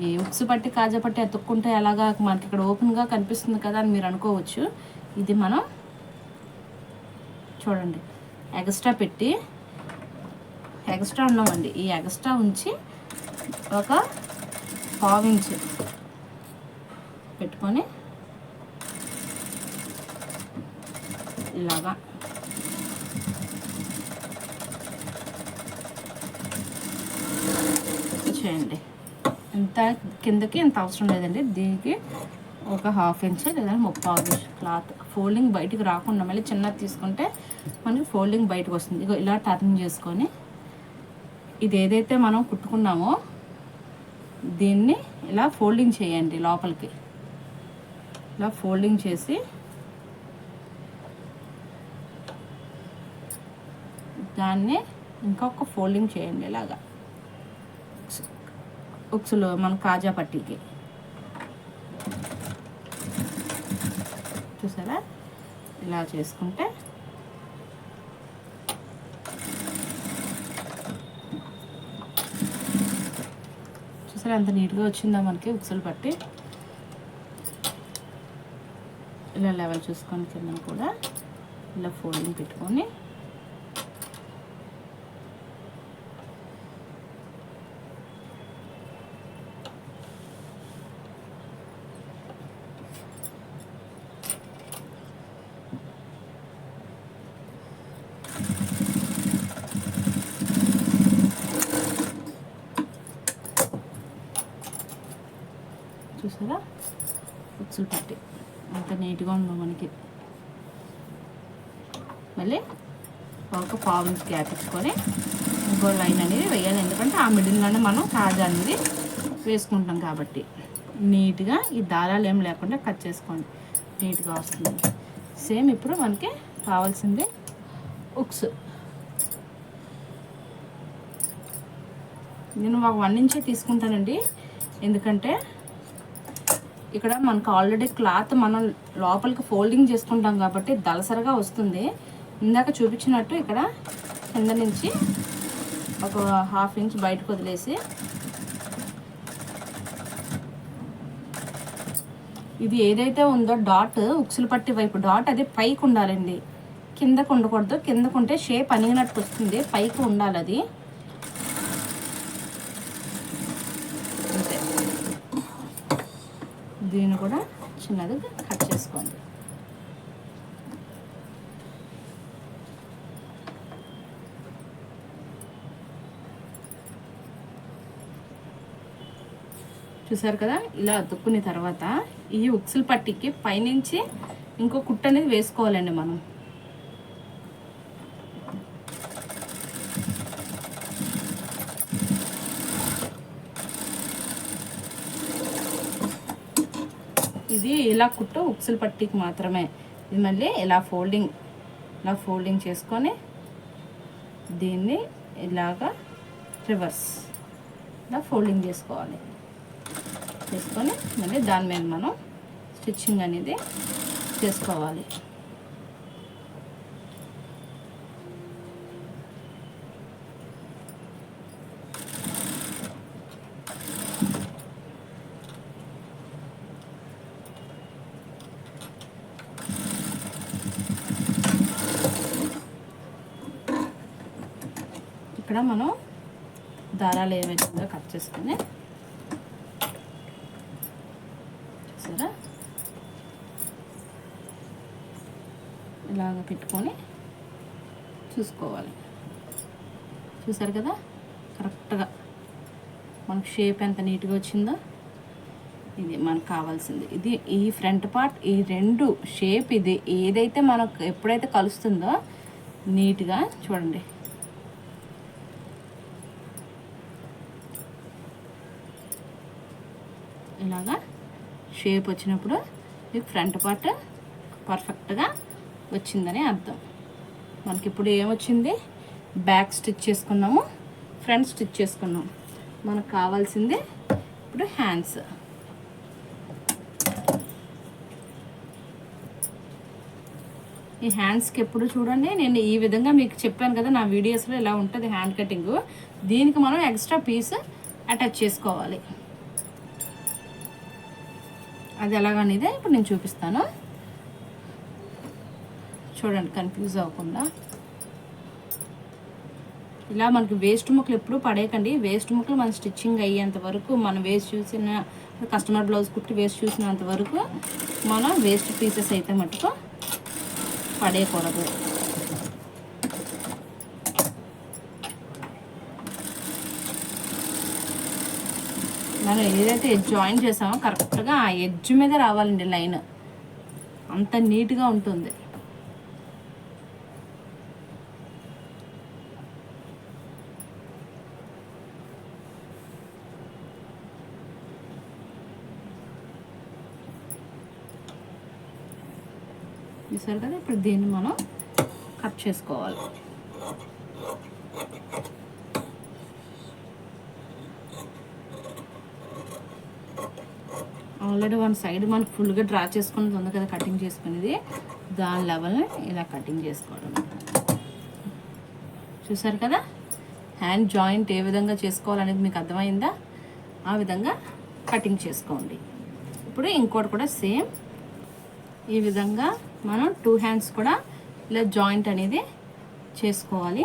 ఈ ఉక్స్ పట్టి కాజా పట్టి అతుక్కుంటే ఎలాగా మనకి ఇక్కడ ఓపెన్గా కనిపిస్తుంది కదా అని మీరు అనుకోవచ్చు. ఇది మనం చూడండి ఎక్స్ట్రా ఉన్నామండి, ఈ ఎక్స్ట్రా ఉంచి ఒక 1/2 ఇంచ్ పెట్టుకొని ఇలాగా చేయండి. ఇంత కిందకి ఇంత అవసరం లేదండి, దీనికి ఒక 1/2 ఇంచ్ లేదా 3/4 ఇంచ్ క్లాత్ ఫోల్డింగ్ బయటికి రాకుండా మళ్ళీ చిన్నది తీసుకుంటే మనకి ఫోల్డింగ్ బయటకు వస్తుంది. ఇగో ఇలా టర్న్ చేసుకొని ఇది ఏదైతే మనం కుట్టుకున్నామో దీన్ని ఇలా ఫోల్డింగ్ చేయండి లోపలికి. ఇలా ఫోల్డింగ్ చేసి దాన్ని ఇంకొక ఫోల్డింగ్ చేయండి ఇలాగా ఉక్సులో మన కాజా పట్టీకి. చూసారా, ఇలా చేసుకుంటే చూసారా ఎంత నీట్గా వచ్చిందో మనకి ఉక్సులు పట్టి. ఇలా లెవెల్ చూసుకొని కింద కూడా ఇలా ఫోల్డింగ్ పెట్టుకొని చూసారా ఉక్సులు పట్టి అంత నీట్గా ఉందో మనకి. మళ్ళీ ఒక 1/4 ఇంచ్ గ్యాప్ ఇచ్చుకొని ఇంకో లైన్ అనేది వేయాలి, ఎందుకంటే ఆ మిడిల్లోనే మనం కాజా అనేది వేసుకుంటాం కాబట్టి. నీట్గా ఈ దారాలు ఏం లేకుండా కట్ చేసుకోండి, నీట్గా వస్తుంది. సేమ్ ఇప్పుడు మనకి కావాల్సింది ఉక్స్. నేను ఒక 1 ఇంచే తీసుకుంటానండి, ఎందుకంటే ఇక్కడ మనకు ఆల్రెడీ క్లాత్ మనం లోపలికి ఫోల్డింగ్ చేసుకుంటాం కాబట్టి దలసరగా వస్తుంది. ఇందాక చూపించినట్టు ఇక్కడ కింద నుంచి ఒక 1/2 ఇంచ్ బయటకు వదిలేసి ఇది ఏదైతే ఉందో డాట్ ఉక్సులు పట్టి వైపు డాట్ అది పైకి ఉండాలండి, కిందకు ఉండకూడదు. కిందకు ఉంటే షేప్ అనిగినట్టు వస్తుంది, పైకి ఉండాలి అది. అంతే. దీన్ని కూడా చిన్నదిగా కట్ చేసుకోండి. చూసారు కదా, ఇలా అతుక్కున్న తర్వాత ఈ ఉక్సులు పట్టికి పైనుంచి ఇంకో కుట్టు అనేది వేసుకోవాలండి మనం. ఇది ఇలా కుట్టు ఉక్సులు పట్టికి మాత్రమే. ఇది మళ్ళీ ఇలా ఫోల్డింగ్ చేసుకొని దీన్ని ఇలాగా రివర్స్ ఇలా ఫోల్డింగ్ చేసుకోవాలి. చేసుకొని మళ్ళీ దాని మీద మనం స్టిచ్చింగ్ అనేది చేసుకోవాలి. ఇక్కడ మనం దారాలు ఏ విధంగా కట్ చేసుకొని చూసారా, ఇలాగ పెట్టుకొని చూసుకోవాలి. చూసారు కదా, కరెక్ట్గా మనకు షేప్ ఎంత నీట్గా వచ్చిందో. ఇది మనకు కావాల్సింది. ఇది ఈ ఫ్రంట్ పార్ట్, ఈ రెండు షేప్ ఇది ఏదైతే మనకు ఎప్పుడైతే కలుస్తుందో నీట్గా చూడండి. ఇలాగా షేప్ వచ్చినప్పుడు మీకు ఫ్రంట్ పార్ట్ పర్ఫెక్ట్గా వచ్చిందని అర్థం. మనకి ఇప్పుడు ఏమొచ్చింది, బ్యాక్ స్టిచ్ చేసుకున్నాము, ఫ్రంట్ స్టిచ్ చేసుకున్నాము. మనకు కావాల్సింది ఇప్పుడు హ్యాండ్స్. ఈ హ్యాండ్స్కి ఎప్పుడు చూడండి, నేను ఈ విధంగా మీకు చెప్పాను కదా నా వీడియోస్లో ఇలా ఉంటుంది హ్యాండ్ కటింగ్. దీనికి మనం ఎక్స్ట్రా పీస్ అటాచ్ చేసుకోవాలి. అది ఎలాగనేది ఇప్పుడు నేను చూపిస్తాను, చూడండి కన్ఫ్యూజ్ అవ్వకుండా. ఇలా మనకి వేస్ట్ ముక్కలు ఎప్పుడు పడేయకండి. వేస్ట్ ముక్కలు మన స్టిచ్చింగ్ అయ్యేంత వరకు, మనం వేస్ట్ చూసిన కస్టమర్ బ్లౌజ్ కుట్టి వేస్ట్ చూసినంత వరకు మనం వేస్ట్ పీసెస్ అయితే మటుకు పడేయకూడదు. మనం ఏదైతే జాయిన్ చేసామో కరెక్ట్గా ఆ ఎడ్జ్ మీద రావాలండి లైన్, అంత నీట్గా ఉంటుంది. చూసారు కదా, ఇప్పుడు దీన్ని మనం కట్ చేసుకోవాలి. ఆల్రెడీ వన్ సైడ్ మనకు ఫుల్గా డ్రా చేసుకున్నది ఉంది కదా, కటింగ్ చేసుకునేది, దాని లెవెల్ని ఇలా కటింగ్ చేసుకోవడం. చూసారు కదా, హ్యాండ్ జాయింట్ ఏ విధంగా చేసుకోవాలనేది మీకు అర్థమైందా? ఆ విధంగా కటింగ్ చేసుకోండి. ఇప్పుడు ఇంకోటి కూడా సేమ్ ఈ విధంగా మనం 2 హ్యాండ్స్ కూడా ఇలా జాయింట్ అనేది చేసుకోవాలి.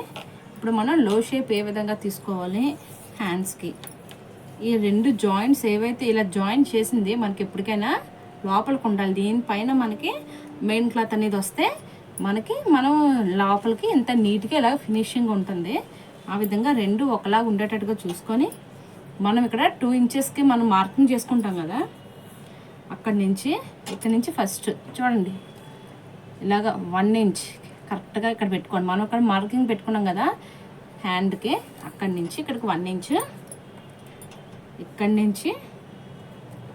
ఇప్పుడు మనం లో షేప్ ఏ విధంగా తీసుకోవాలి హ్యాండ్స్కి, ఈ 2 జాయింట్స్ ఏవైతే ఇలా జాయింట్ చేసింది మనకి ఎప్పటికైనా లోపలికి ఉండాలి. దీనిపైన మనకి మెయిన్ క్లాత్ అనేది వస్తే మనం లోపలికి ఇంత నీట్గా ఇలా ఫినిషింగ్ ఉంటుంది. ఆ విధంగా 2 ఒకలాగా ఉండేటట్టుగా చూసుకొని మనం ఇక్కడ 2 ఇంచెస్కి మనం మార్కింగ్ చేసుకుంటాం కదా, ఇక్కడ నుంచి ఫస్ట్ చూడండి ఇలాగ 1 ఇంచ్ కరెక్ట్గా ఇక్కడ పెట్టుకోండి. మనం అక్కడ మార్కింగ్ పెట్టుకున్నాం కదా హ్యాండ్కి, అక్కడి నుంచి ఇక్కడికి 1 ఇంచ్, ఇక్కడి నుంచి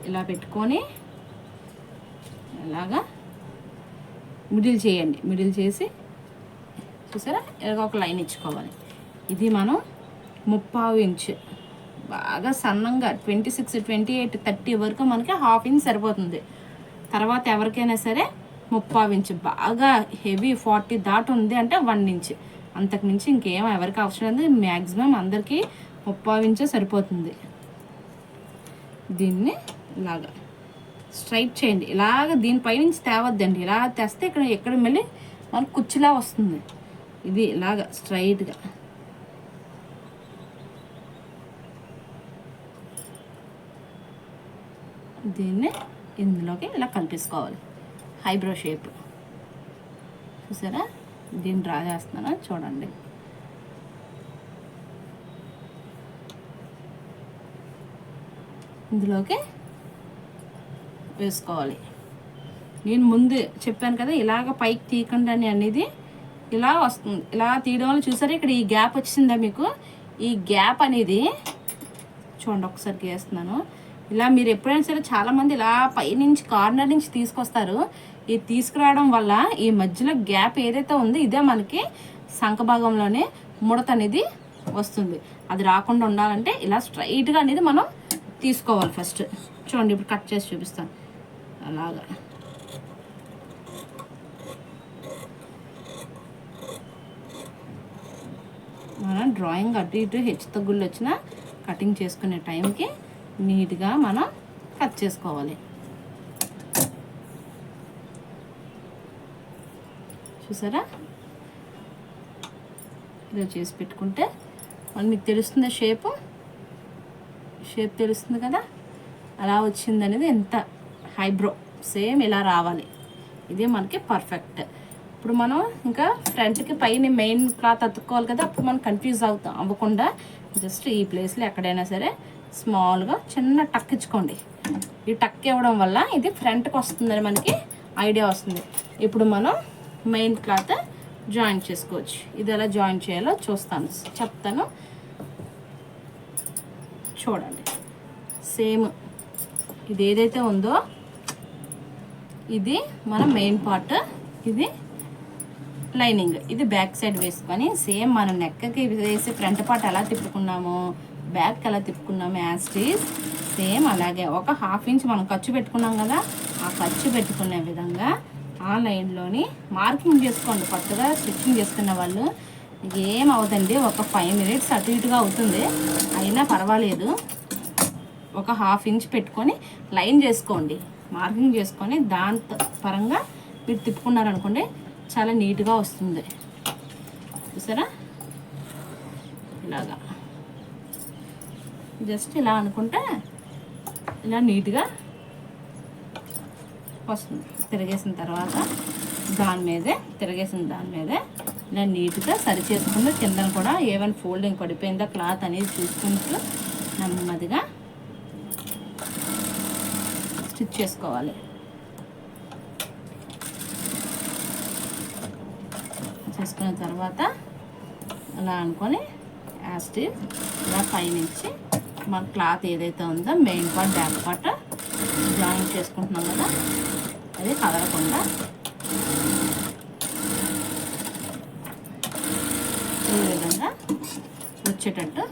ఇలా పెట్టుకొని ఇలాగా మిడిల్ చేయండి. మిడిల్ చేసి చూసారా ఇలాగ ఒక లైన్ ఇచ్చుకోవాలి. ఇది మనం 3/2 ఇంచ్ బాగా సన్నంగా 26, 28, 30 వరకు మనకి 1/2 ఇంచ్ సరిపోతుంది. తర్వాత ఎవరికైనా సరే 3/2 ఇంచ్, బాగా హెవీ 40 దాటి ఉంది అంటే 1 ఇంచ్, అంతకుమించి ఇంకేం ఎవరికి అవసరం లేదు. మ్యాక్సిమం అందరికీ 3/2 ఇంచ్ సరిపోతుంది. దీన్ని ఇలాగా స్ట్రైట్ చేయండి. ఇలాగ దీనిపై నుంచి తేవద్దండి. ఇలా తెస్తే ఎక్కడ మళ్ళీ మనకు కుర్చీలా వస్తుంది. ఇది ఇలాగ స్ట్రైట్గా దీన్ని ఇందులోకి ఇలా కలిపేసుకోవాలి. ఐబ్రో షేప్ చూసారా? దీన్ని డ్రా చేస్తున్నాను చూడండి. ఇందులోకి వేసుకోవాలి. నేను ముందు చెప్పాను కదా ఇలాగ పైకి తీయకండి అని అనేది. ఇలా వస్తుంది. ఇలా తీయడం వల్ల చూసారా ఇక్కడ ఈ గ్యాప్ వచ్చిందా మీకు? ఈ గ్యాప్ అనేది చూడండి, ఒకసారి గీస్తున్నాను. ఇలా మీరు ఎప్పుడైనా సరే చాలామంది ఇలా పైనుంచి కార్నర్ నుంచి తీసుకొస్తారు. ఇది తీసుకురావడం వల్ల ఈ మధ్యలో గ్యాప్ ఏదైతే ఉందో ఇదే మనకి సంఖ భాగంలోనే ముడత అనేది వస్తుంది. అది రాకుండా ఉండాలంటే ఇలా స్ట్రైట్గా అనేది మనం తీసుకోవాలి ఫస్ట్. చూడండి ఇప్పుడు కట్ చేసి చూపిస్తాను. అలాగా మనం డ్రాయింగ్ అటు ఇటు హెచ్చు తగ్గుళ్ళు వచ్చిన కటింగ్ చేసుకునే టైంకి నీట్గా మనం కట్ చేసుకోవాలి. చూసారా? ఇలా చేసి పెట్టుకుంటే మళ్ళీ మీకు తెలుస్తుంది షేప్ తెలుస్తుంది కదా అలా వచ్చింది అనేది. ఎంత హైబ్రో సేమ్ ఇలా రావాలి. ఇదే మనకి పర్ఫెక్ట్. ఇప్పుడు మనం ఇంకా ఫ్రంట్కి పైన మెయిన్ క్లాత్ అతుక్కోవాలి కదా, అప్పుడు మనం కన్ఫ్యూజ్ అవ్వకుండా జస్ట్ ఈ ప్లేస్లో ఎక్కడైనా సరే స్మాల్గా చిన్న టక్ ఇచ్చుకోండి. ఈ టక్ ఇవ్వడం వల్ల ఇది ఫ్రంట్కి వస్తుందని మనకి ఐడియా వస్తుంది. ఇప్పుడు మనం మెయిన్ క్లాత్ జాయింట్ చేసుకోవచ్చు. ఇది ఎలా జాయింట్ చేయాలో చెప్తాను చూడండి. సేమ్ ఇది ఏదైతే ఉందో ఇది మన మెయిన్ పార్ట్, ఇది లైనింగ్, ఇది బ్యాక్ సైడ్ వేసుకొని సేమ్ మనం నెక్కకి వేసి ఫ్రంట్ పార్ట్ ఎలా తిప్పుకున్నామో బ్యాక్ ఎలా తిప్పుకున్నామో యాస్టీస్ సేమ్ అలాగే ఒక 1/2 ఇంచ్ మనం ఖర్చు పెట్టుకున్నాం కదా, ఆ ఖర్చు పెట్టుకునే విధంగా ఆ లైన్లోని మార్కింగ్ చేసుకోండి. కొత్తగా స్టిచ్చింగ్ చేసుకున్న వాళ్ళు ఏమవుతుంది, ఒక 5 మినిట్స్ అటు ఇటుగా అవుతుంది, అయినా పర్వాలేదు. ఒక 1/2 ఇంచ్ పెట్టుకొని లైన్ చేసుకోండి, మార్కింగ్ చేసుకొని దాని పరంగా మీరు తిప్పుకున్నారనుకోండి చాలా నీట్గా వస్తుంది. చూసారా? ఇలాగా జస్ట్ ఇలా అనుకుంటే ఇలా నీట్గా వస్తుంది. తిరిగేసిన తర్వాత దాని మీదే ఇలా నీట్గా సరి చేసుకుంటూ కిందన కూడా ఏమైనా ఫోల్డింగ్ పడిపోయిందా క్లాత్ అనేది చూసుకుంటూ నెమ్మదిగా స్టిచ్ చేసుకోవాలి. చేసుకున్న తర్వాత అలా అనుకొని యాస్టివ్ ఇలా పైనుంచి మన క్లాత్ ఏదైతే ఉందో main part back part join చేసుకుంటున్నాం కదా, అది కదలకుండా ఈ విధంగా వచ్చేటట్టు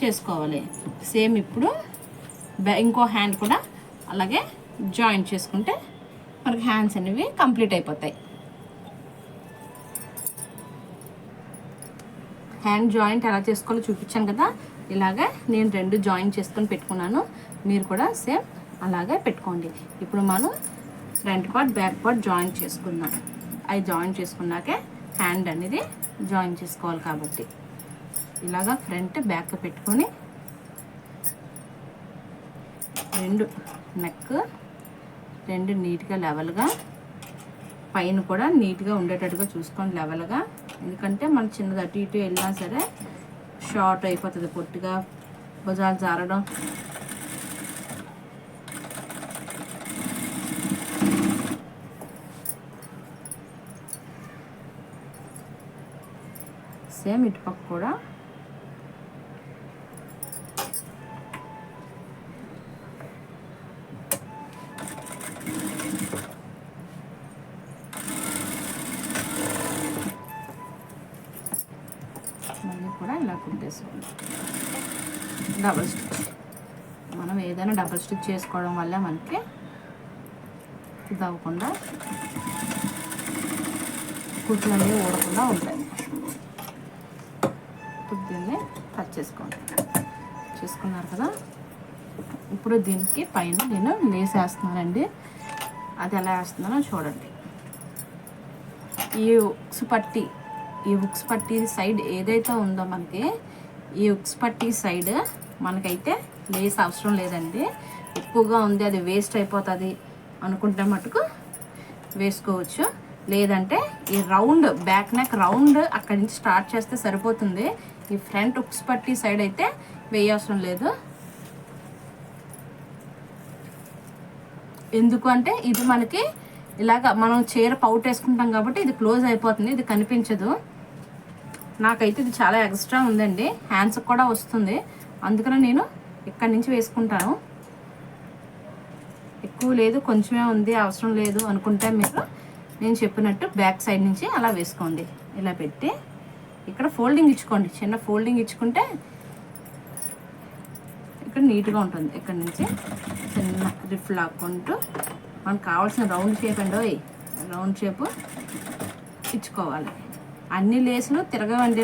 చేసుకోవాలి. సేమ్ ఇప్పుడు ఇంకో హ్యాండ్ కూడా అలాగే జాయిన్ చేసుకుంటే మనకి హ్యాండ్స్ అనేవి కంప్లీట్ అయిపోతాయి. హ్యాండ్ జాయింట్ ఎలా చేసుకోవాలో చూపించాను కదా, ఇలాగే నేను 2 జాయిన్ చేసుకొని పెట్టుకున్నాను. మీరు కూడా సేమ్ అలాగే పెట్టుకోండి. ఇప్పుడు మనం front part back part join చేసుకుందాం. అవి జాయిన్ చేసుకున్నాకే హ్యాండ్ అనేది జాయిన్ చేసుకోవాలి. కాబట్టి ఇలాగా ఫ్రంట్ బ్యాక్ పెట్టుకొని 2 నెక్ 2 నీట్గా లెవెల్గా, పైన కూడా నీట్గా ఉండేటట్టుగా చూసుకోండి లెవెల్గా. ఎందుకంటే మన చిన్నది అటు ఇటు వెళ్ళినా సరే షార్ట్ అయిపోతుంది, పొట్టిగా భుజాలు జారడం. సేమ్ ఇటుపక్క కూడా మళ్ళీ కూడా ఇలా కుట్టేసుకోండి. డబల్ స్టిచ్ మనం ఏదైనా డబల్ స్టిచ్ చేసుకోవడం వల్ల మనకి ఇది అవ్వకుండా కుట్లు అనేవి ఊడకుండా ఉంటాయి. ఇప్పుడు దీన్ని కట్ చేసుకోండి. చేసుకున్నారు కదా, ఇప్పుడు దీనికి పైన నేను లేస్ వేస్తున్నానండి. అది ఎలా వేస్తున్నానో చూడండి. ఈ ఉక్స్ పట్టీ సైడ్ ఏదైతే ఉందో మనకి, ఈ ఉక్స్ పట్టీ సైడ్ మనకైతే లేస్ అవసరం లేదండి. ఎక్కువగా ఉంది, అది వేస్ట్ అయిపోతుంది అనుకుంటే మటుకు వేసుకోవచ్చు. లేదంటే ఈ రౌండ్ బ్యాక్ నెక్ రౌండ్ అక్కడి నుంచి స్టార్ట్ చేస్తే సరిపోతుంది. ఈ ఫ్రంట్ ఉక్స్ పట్టీ సైడ్ అయితే వేయవసరం లేదు. ఎందుకు అంటే ఇది మనకి ఇలాగ మనం చీర పౌట్ వేసుకుంటాం కాబట్టి ఇది క్లోజ్ అయిపోతుంది, ఇది కనిపించదు. నాకైతే ఇది చాలా ఎక్స్ట్రా ఉందండి, హ్యాండ్స్కి కూడా వస్తుంది. అందుకని నేను ఇక్కడి నుంచి వేసుకుంటాను. ఎక్కువ లేదు, కొంచెమే ఉంది, అవసరం లేదు అనుకుంటే మీరు నేను చెప్పినట్టు బ్యాక్ సైడ్ నుంచి అలా వేసుకోండి. ఇలా పెట్టి ఇక్కడ ఫోల్డింగ్ ఇచ్చుకోండి. చిన్న ఫోల్డింగ్ ఇచ్చుకుంటే ఇక్కడ నీట్గా ఉంటుంది. ఇక్కడ నుంచి చిన్న రిఫ్ లాక్కుంటూ మనకు కావాల్సిన రౌండ్ షేప్ అండి, రౌండ్ షేప్ ఇచ్చుకోవాలి. అన్ని లేసులు తిరగవండి,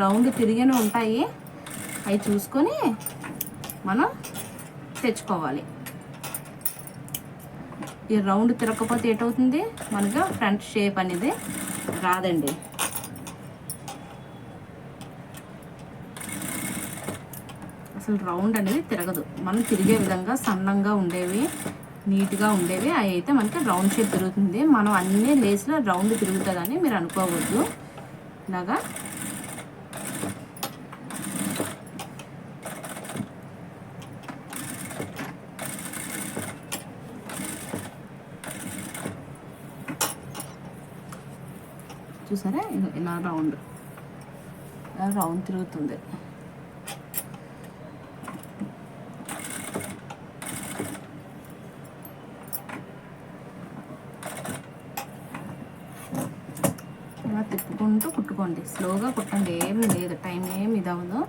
రౌండ్ తిరిగినే ఉంటాయి. అవి చూసుకొని మనం తెచ్చుకోవాలి. ఈ రౌండ్ తిరగకపోతే ఏటవుతుంది, మనకు ఫ్రంట్ షేప్ అనేది రాదండి. అసలు రౌండ్ అనేది తిరగదు. మనం తిరిగే విధంగా సన్నంగా ఉండేవి, నీట్గా ఉండేవి అవి అయితే మనకి రౌండ్ షేప్ తిరుగుతుంది. మనం అన్ని లేస్లో రౌండ్ తిరుగుతుందని మీరు అనుకోవద్దు. ఇలాగా చూసారా, ఇలా రౌండ్ తిరుగుతుంది. ఇలా తిప్పుకుంటూ కుట్టుకోండి. స్లోగా కుట్టండి, ఏమి లేదు, టైం ఏమి ఇది అవ్వదు.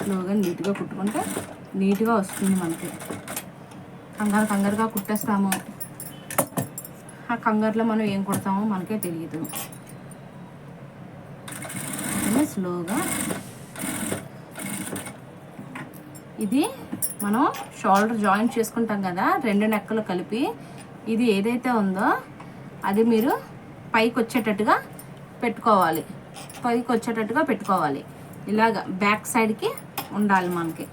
స్లోగా నీట్గా కుట్టుకుంటే నీట్గా వస్తుంది. మనకి కంగారుగా కుట్టేస్తాము, ఆ కంగారులో మనం ఏం కుడతామో మనకే తెలియదు. స్లోగా ఇది మనం షోల్డర్ జాయింట్ చేసుకుంటాం కదా, రెండు నెక్కలు కలిపి, ఇది ఏదైతే ఉందో అది మీరు పైకి వచ్చేటట్టుగా పెట్టుకోవాలి. ఇలాగ బ్యాక్ సైడ్కి ఉండాలి మనకి.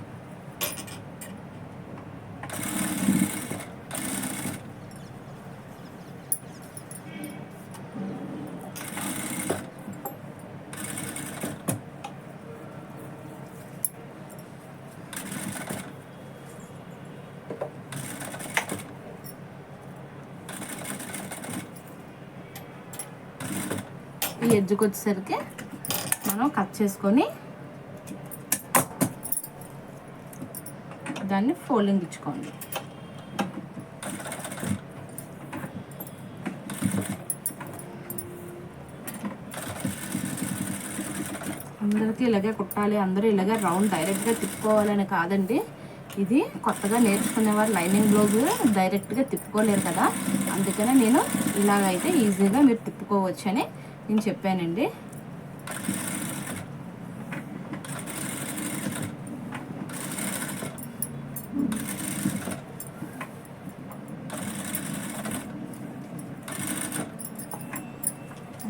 ఈ ఎడ్జ్కి వచ్చేసరికి మనం కట్ చేసుకొని దాన్ని ఫోల్డింగ్ ఇచ్చుకోండి. అందరికీ ఇలాగే కుట్టాలి, అందరూ ఇలాగే రౌండ్ డైరెక్ట్గా తిప్పుకోవాలని కాదండి. ఇది కొత్తగా నేర్చుకునేవారు లైనింగ్ బ్లౌజ్ డైరెక్ట్గా తిప్పుకోలేరు కదా, అందుకనే నేను ఇలాగైతే ఈజీగా మీరు తిప్పుకోవచ్చు అని నేను చెప్పానండి.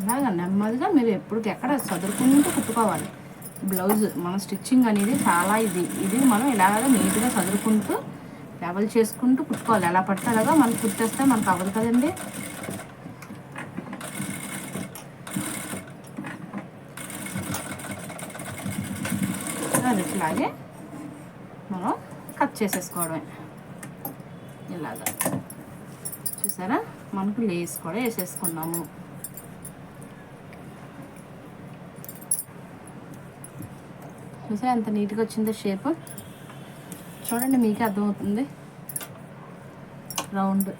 అలాగా నెమ్మదిగా మీరు ఎక్కడ చదువుకుంటూ కుట్టుకోవాలి. బ్లౌజ్ మన స్టిచ్చింగ్ అనేది చాలా ఇది మనం ఇలాగ నీట్గా చదువుకుంటూ లెవెల్ చేసుకుంటూ కుట్టుకోవాలి. ఎలా పడితే అలాగా మనం కుట్టేస్తే మనకు అవ్వదు కదండి. ఇట్లాగే మనం కట్ చేసేసుకోవడమే. ఇలాగా చూసారా, మనకు లేస్ కూడా వేసేసుకున్నాము. చూసారా ఎంత నీట్గా వచ్చిందో షేప్, చూడండి మీకే అర్థమవుతుంది. రౌండ్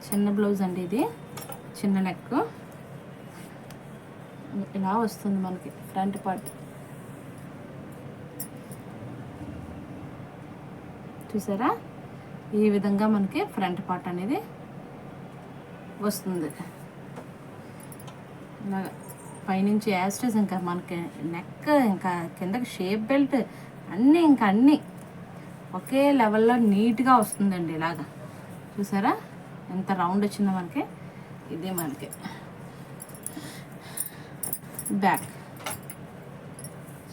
చిన్న బ్లౌజ్ అండి, ఇది చిన్న నెక్ ఇలా వస్తుంది మనకి ఫ్రంట్ పార్ట్. చూసారా, ఈ విధంగా మనకి ఫ్రంట్ పార్ట్ అనేది వస్తుంది. ఇలాగా పైనుంచి యాస్టేజ్ ఇంకా మనకి నెక్, ఇంకా కిందకి షేప్ బెల్ట్ అన్నీ ఒకే లెవెల్లో నీట్గా వస్తుందండి. ఇలాగా చూసారా ఎంత రౌండ్ వచ్చిందో మనకి. ఇదే మనకి బ్యాక్,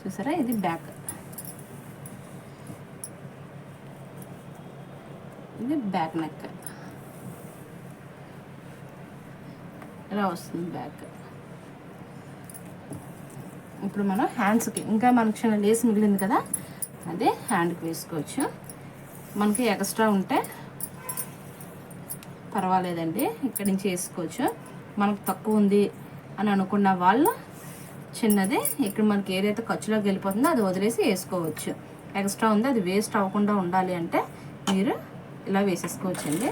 చూసారా ఇది బ్యాక్, ఇది బ్యాక్ నెక్ ఇలా వస్తుంది బ్యాక్. ఇప్పుడు మనం హ్యాండ్స్కి ఇంకా మనకి చిన్న లేస్ మిగిలింది కదా, అదే హ్యాండ్కి వేసుకోవచ్చు. మనకి ఎక్స్ట్రా ఉంటే పర్వాలేదండి, ఇక్కడి నుంచి వేసుకోవచ్చు. మనకు తక్కువ ఉంది అని అనుకున్న వాళ్ళు చిన్నది ఇక్కడ మనకి ఏదైతే ఖర్చులోకి వెళ్ళిపోతుందో అది వదిలేసి వేసుకోవచ్చు. ఎక్స్ట్రా ఉంది అది వేస్ట్ అవ్వకుండా ఉండాలి అంటే మీరు ఇలా వేసేసుకోవచ్చండి.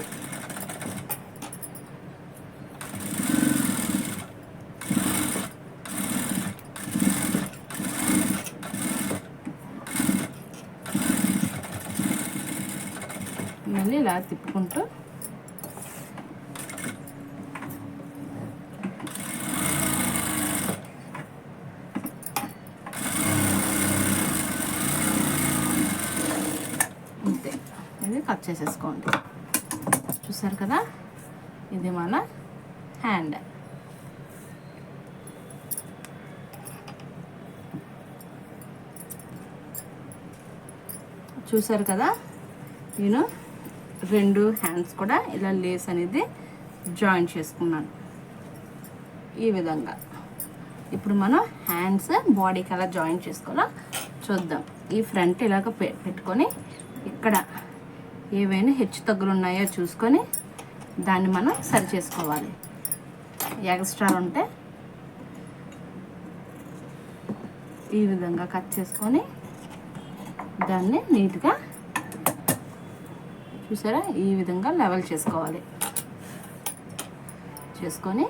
మళ్ళీ ఇలా తిప్పుకుంటూ అంతే, ఇది కట్ చేసేసుకోండి. చూసారు కదా, ఇది మన హ్యాండ్. చూసారు కదా, నేను 2 హ్యాండ్స్ కూడా ఇలా లేస్ అనేది జాయిన్ చేసుకున్నాను ఈ విధంగా. ఇప్పుడు మనం హ్యాండ్స్ బాడీకి ఎలా జాయిన్ చేసుకోవాలో చూద్దాం. ఈ ఫ్రంట్ ఇలాగ పెట్టుకొని ఇక్కడ ఏవైనా హెచ్చు తగ్గులు ఉన్నాయో చూసుకొని దాన్ని మనం సరి చేసుకోవాలి. ఎక్స్ట్రా ఉంటే ఈ విధంగా కట్ చేసుకొని దాన్ని నీట్గా చూసారా ఈ విధంగా లెవెల్ చేసుకోవాలి. చేసుకొని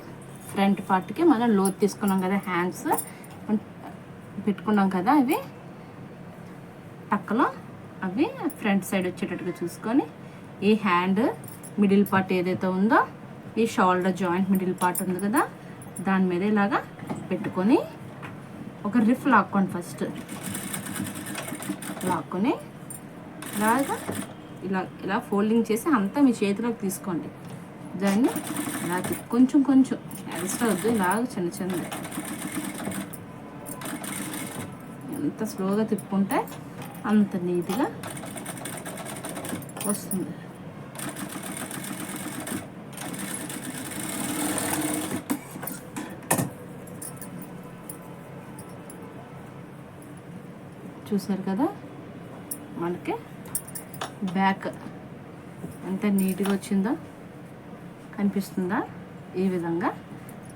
ఫ్రంట్ పార్ట్కి మనం లోతు తీసుకున్నాం కదా, హ్యాండ్స్ పెట్టుకున్నాం కదా, అవి పక్కలో అవి ఫ్రంట్ సైడ్ వచ్చేటట్టుగా చూసుకొని ఈ హ్యాండ్ మిడిల్ పార్ట్ ఏదైతే ఉందో ఈ షోల్డర్ జాయింట్ మిడిల్ పార్ట్ ఉంది కదా దాని మీద ఇలాగా పెట్టుకొని ఒక రిఫ్ లాక్కోండి. ఫస్ట్ లాక్కొని ఇలాగా ఇలా ఫోల్డింగ్ చేసి అంతా మీ చేతిలోకి తీసుకోండి. దాన్ని ఇలా కొంచెం కొంచెం ఎక్స్ట్రా వద్దు, ఇలాగ చిన్న చిన్నది ఎంత స్లోగా తిప్పుకుంటే అంత నీట్గా వస్తుంది. చూసారు కదా మనకి బ్యాక్ ఎంత నీట్గా వచ్చిందో కనిపిస్తుందా? ఈ విధంగా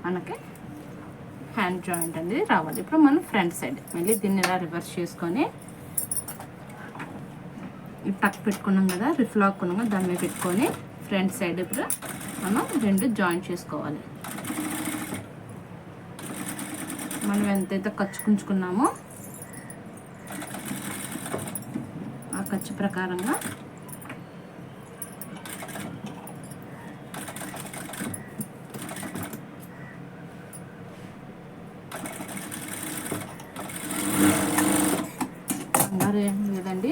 మనకి హ్యాండ్ జాయింట్ అనేది రావాలి. ఇప్పుడు మనం ఫ్రంట్ సైడ్ మళ్ళీ దీన్ని ఇలా రివర్స్ చేసుకొని ఈ టక్ పెట్టుకున్నాం కదా, రిఫ్ లాక్కున్నాం కదా, దాని మీద పెట్టుకొని ఫ్రంట్ సైడ్ ఇప్పుడు మనం 2 జాయింట్ చేసుకోవాలి. మనం ఎంతైతే ఖర్చు కుంచుకున్నామో ఆ ఖర్చు ప్రకారంగా ఏం లేదండి,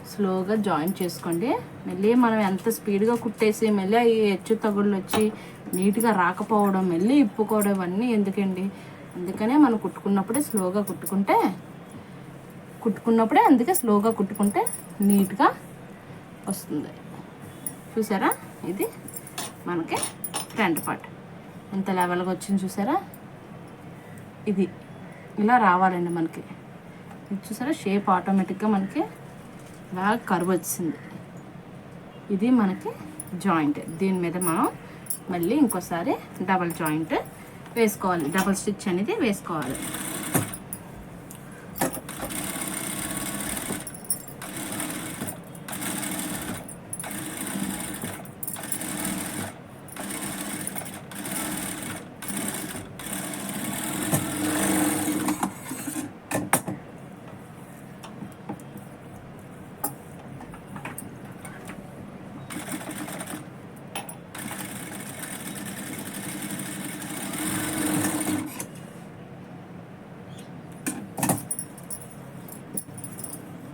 స్లోగా జాయిన్ చేసుకోండి. మళ్ళీ మనం ఎంత స్పీడ్గా కుట్టేసి మళ్ళీ ఈ హెచ్చు తగుళ్ళు వచ్చి నీట్గా రాకపోవడం, మళ్ళీ ఇప్పుకోవడం ఇవన్నీ ఎందుకండి? అందుకనే మనం కుట్టుకున్నప్పుడే స్లోగా కుట్టుకున్నప్పుడే అందుకే స్లోగా కుట్టుకుంటే నీట్గా వస్తుంది. చూసారా ఇది మనకి ఫ్రంట్ పార్ట్ ఎంత లెవెల్గా వచ్చింది చూసారా? ఇది ఇలా రావాలండి మనకి. ఇది చూసారా షేప్ ఆటోమేటిక్గా మనకి బాగా కర్వ్ వచ్చింది. ఇది మనకి జాయింట్. దీని మీద మనం మళ్ళీ ఇంకోసారి డబల్ జాయింట్ వేసుకోవాలి, డబల్ స్టిచ్ అనేది వేసుకోవాలి.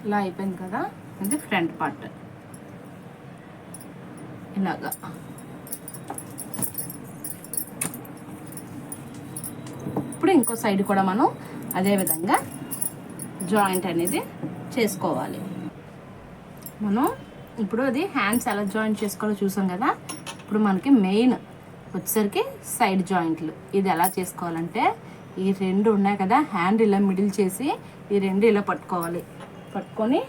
ఇలా అయిపోయింది కదా. ఇది ఫ్రంట్ పార్ట్ ఇలాగా. ఇప్పుడు ఇంకో సైడ్ కూడా మనం అదే విధంగా జాయింట్ అనేది చేసుకోవాలి. మనం ఇప్పుడు అది హ్యాండ్స్ ఎలా జాయింట్ చేసుకోవాలో చూసాం కదా. ఇప్పుడు మనకి మెయిన్ వచ్చేసరికి సైడ్ జాయింట్లు. ఇది ఎలా చేసుకోవాలంటే ఈ రెండు ఉన్నాయి కదా, హ్యాండ్ ఇలా మిడిల్ చేసి ఈ రెండు ఇలా పట్టుకోవాలి. పట్టుకొని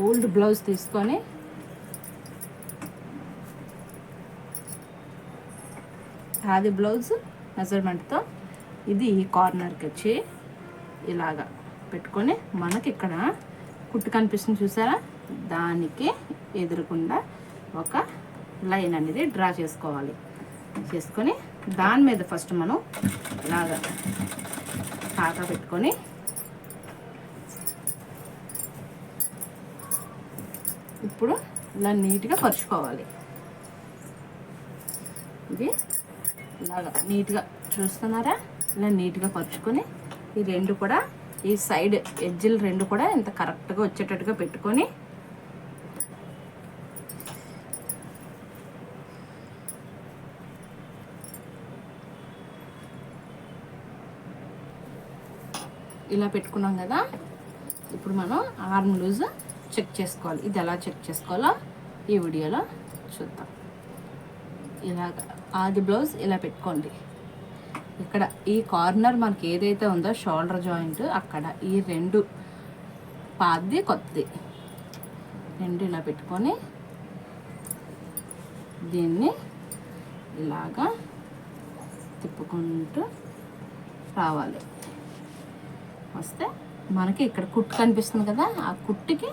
ఓల్డ్ బ్లౌజ్ తీసుకొని అది బ్లౌజ్ మెజర్మెంట్తో ఇది ఈ కార్నర్కి వచ్చి ఇలాగా పెట్టుకొని మనకి ఇక్కడ కుట్టు కనిపిస్తుంది చూసారా, దానికి ఎదురుకుండా ఒక లైన్ అనేది డ్రా చేసుకోవాలి. చేసుకొని దాని మీద ఫస్ట్ మనం ఇలాగా టాకా పెట్టుకొని ఇప్పుడు ఇలా నీట్గా పరుచుకోవాలి. ఇది ఇలాగా నీట్గా చూస్తున్నారా, ఇలా నీట్గా పరుచుకొని ఈ రెండు కూడా ఈ సైడ్ ఎడ్జిలు రెండు కూడా ఇంత కరెక్ట్గా వచ్చేటట్టుగా పెట్టుకొని ఇలా పెట్టుకున్నాం కదా. ఇప్పుడు మనం ఆర్మ్ లూజ్ చెక్ చేసుకోవాలి. ఇది ఎలా చెక్ చేసుకోవాలో ఈ వీడియోలో చూద్దాం. ఇలాగ ఆది బ్లౌజ్ ఇలా పెట్టుకోండి. ఇక్కడ ఈ కార్నర్ మనకి ఏదైతే ఉందో షోల్డర్ జాయింట్, అక్కడ ఈ రెండు పాది కొత్తది రెండు ఇలా పెట్టుకొని దీన్ని ఇలాగా తిప్పుకుంటూ రావాలి. వస్తే మనకి ఇక్కడ కుట్టు కనిపిస్తుంది కదా, ఆ కుట్టుకి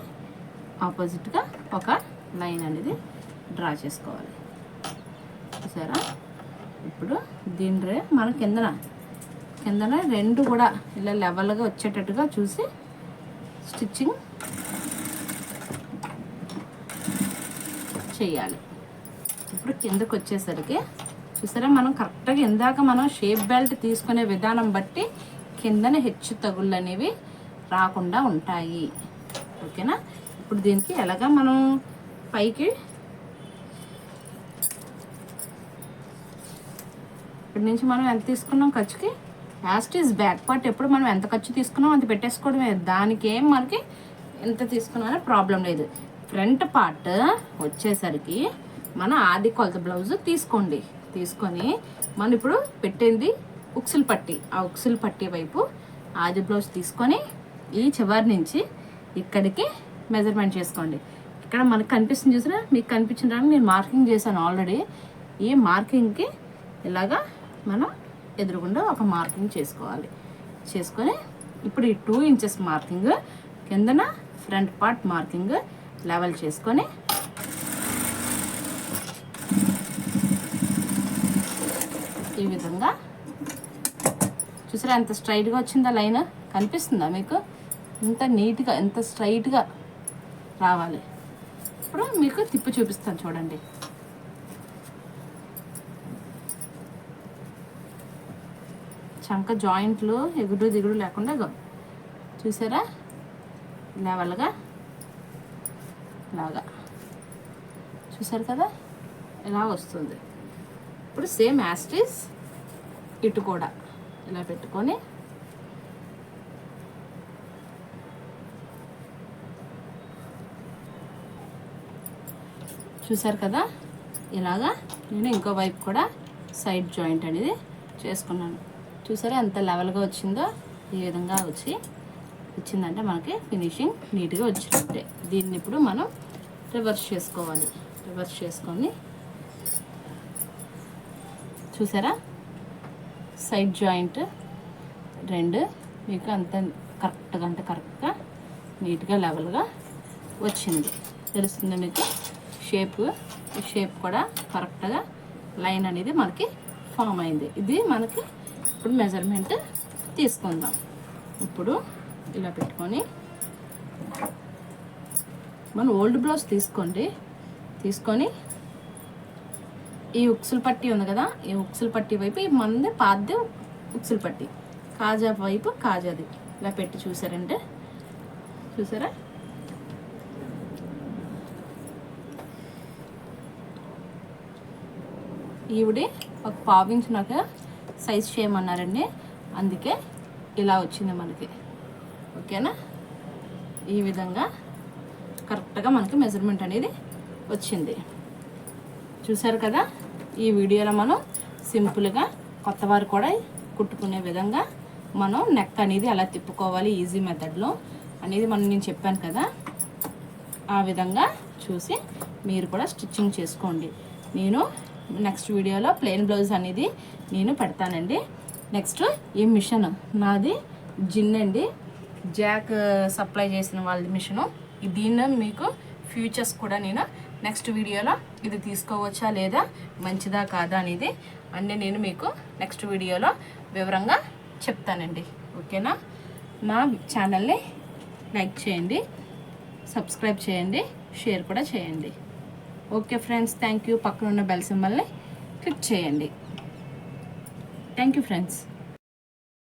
ఆపోజిట్గా ఒక లైన్ అనేది డ్రా చేసుకోవాలి. చూసారా, ఇప్పుడు దీని మన కిందన రెండు కూడా ఇలా లెవెల్గా వచ్చేటట్టుగా చూసి స్టిచ్చింగ్ చేయాలి. ఇప్పుడు కిందకు వచ్చేసరికి చూసారా, మనం కరెక్ట్గా ఇందాక మనం షేప్ బెల్ట్ తీసుకునే విధానం బట్టి కిందన హెచ్చు తగుళ్ళు అనేవి రాకుండా ఉంటాయి. ఓకేనా. ఇప్పుడు దీనికి ఎలాగా మనం పైకి ఇక్కడి నుంచి మనం ఎంత తీసుకున్నాం ఖర్చుకి, లాస్ట్ ఈజ్ బ్యాక్ పార్ట్ ఎప్పుడు మనం ఎంత ఖర్చు తీసుకున్నాం అంత పెట్టేసుకోవడమే. దానికి ఏం మనకి ఎంత తీసుకున్నా ప్రాబ్లం లేదు. ఫ్రంట్ పార్ట్ వచ్చేసరికి మన ఆది కొలత బ్లౌజ్ తీసుకోండి. తీసుకొని మనం ఇప్పుడు పెట్టింది ఉక్సులు పట్టి, ఆ ఉక్సులు పట్టి వైపు ఆది బ్లౌజ్ తీసుకొని ఈ చివరి నుంచి ఇక్కడికి మెజర్మెంట్ చేసుకోండి. ఇక్కడ మనకు కనిపిస్తుంది చూసారా, మీకు కనిపించడానికి నేను మార్కింగ్ చేశాను ఆల్రెడీ. ఈ మార్కింగ్కి ఇలాగా మనం ఎదురుగుండా ఒక మార్కింగ్ చేసుకోవాలి. చేసుకొని ఇప్పుడు ఈ 2 ఇంచెస్ మార్కింగ్ కిందన ఫ్రంట్ పార్ట్ మార్కింగ్ లెవెల్ చేసుకొని ఈ విధంగా చూసారా ఎంత స్ట్రైట్గా వచ్చిందా లైన్ కనిపిస్తుందా మీకు? ఇంత నీట్గా ఎంత స్ట్రైట్గా రావాలి. ఇప్పుడు మీకు తిప్పి చూపిస్తాను చూడండి. చంక జాయింట్లు ఎగుడు దిగుడు లేకుండా చూసారా లెవెల్గా ఇలాగా చూసారు కదా, ఇలా వస్తుంది. ఇప్పుడు సేమ్ యాస్టీస్ ఇటు కూడా ఇలా పెట్టుకొని చూసారు కదా, ఇలాగా నేను ఇంకో వైపు కూడా సైడ్ జాయింట్ అనేది చేసుకున్నాను. చూసారా ఎంత లెవెల్గా వచ్చిందో, ఈ విధంగా వచ్చిందంటే మనకి ఫినిషింగ్ నీట్గా వచ్చినట్టే. దీన్ని ఇప్పుడు మనం రివర్స్ చేసుకోవాలి. రివర్స్ చేసుకొని చూసారా సైడ్ జాయింట్ రెండు మీకు అంత కరెక్ట్గా అంటే కరెక్ట్గా నీట్గా లెవెల్గా వచ్చింది. తెలుస్తుంది మీకు షేప్. ఈ షేప్ కూడా కరెక్ట్గా లైన్ అనేది మనకి ఫామ్ అయింది. ఇది మనకి ఇప్పుడు మెజర్మెంట్ తీసుకుందాం. ఇప్పుడు ఇలా పెట్టుకొని మనం ఓల్డ్ బ్లౌజ్ తీసుకొని ఈ ఉక్సులు పట్టి ఉంది కదా, ఈ ఉక్సులు పట్టి వైపు ఈ మంది పాద్ది ఉక్సులు పట్టి, కాజా వైపు కాజాది ఇలా పెట్టి చూసారంటే చూసారా ఈవిడి ఒక పావించి నాకు సైజ్ చేయమన్నారండి, అందుకే ఇలా వచ్చింది మనకి. ఓకేనా, ఈ విధంగా కరెక్ట్గా మనకి మెజర్మెంట్ అనేది వచ్చింది. చూసారు కదా, ఈ వీడియోలో మనం సింపుల్గా కొత్తవారు కూడా కుట్టుకునే విధంగా మనం నెక్ అనేది ఎలా తిప్పుకోవాలి ఈజీ మెథడ్లో అనేది నేను చెప్పాను కదా, ఆ విధంగా చూసి మీరు కూడా స్టిచ్చింగ్ చేసుకోండి. నేను నెక్స్ట్ వీడియోలో ప్లెయిన్ బ్లౌజ్ అనేది నేను పెడతానండి. నెక్స్ట్ ఈ మిషన్ నాది జిన్ అండి, జాక్ సప్లై చేసిన వాళ్ళ మిషను. దీన్ని మీకు ఫ్యూచర్స్ కూడా నేను నెక్స్ట్ వీడియోలో ఇది తీసుకోవచ్చా లేదా మంచిదా కాదా అనేది అన్నీ నేను మీకు నెక్స్ట్ వీడియోలో వివరంగా చెప్తానండి. ఓకేనా, నా ఛానల్ని లైక్ చేయండి, సబ్స్క్రైబ్ చేయండి, షేర్ కూడా చేయండి. Okay friends, thank you. పక్కన ఉన్న బెల్ సింబల్ని క్లిక్ చేయండి. Thank you friends.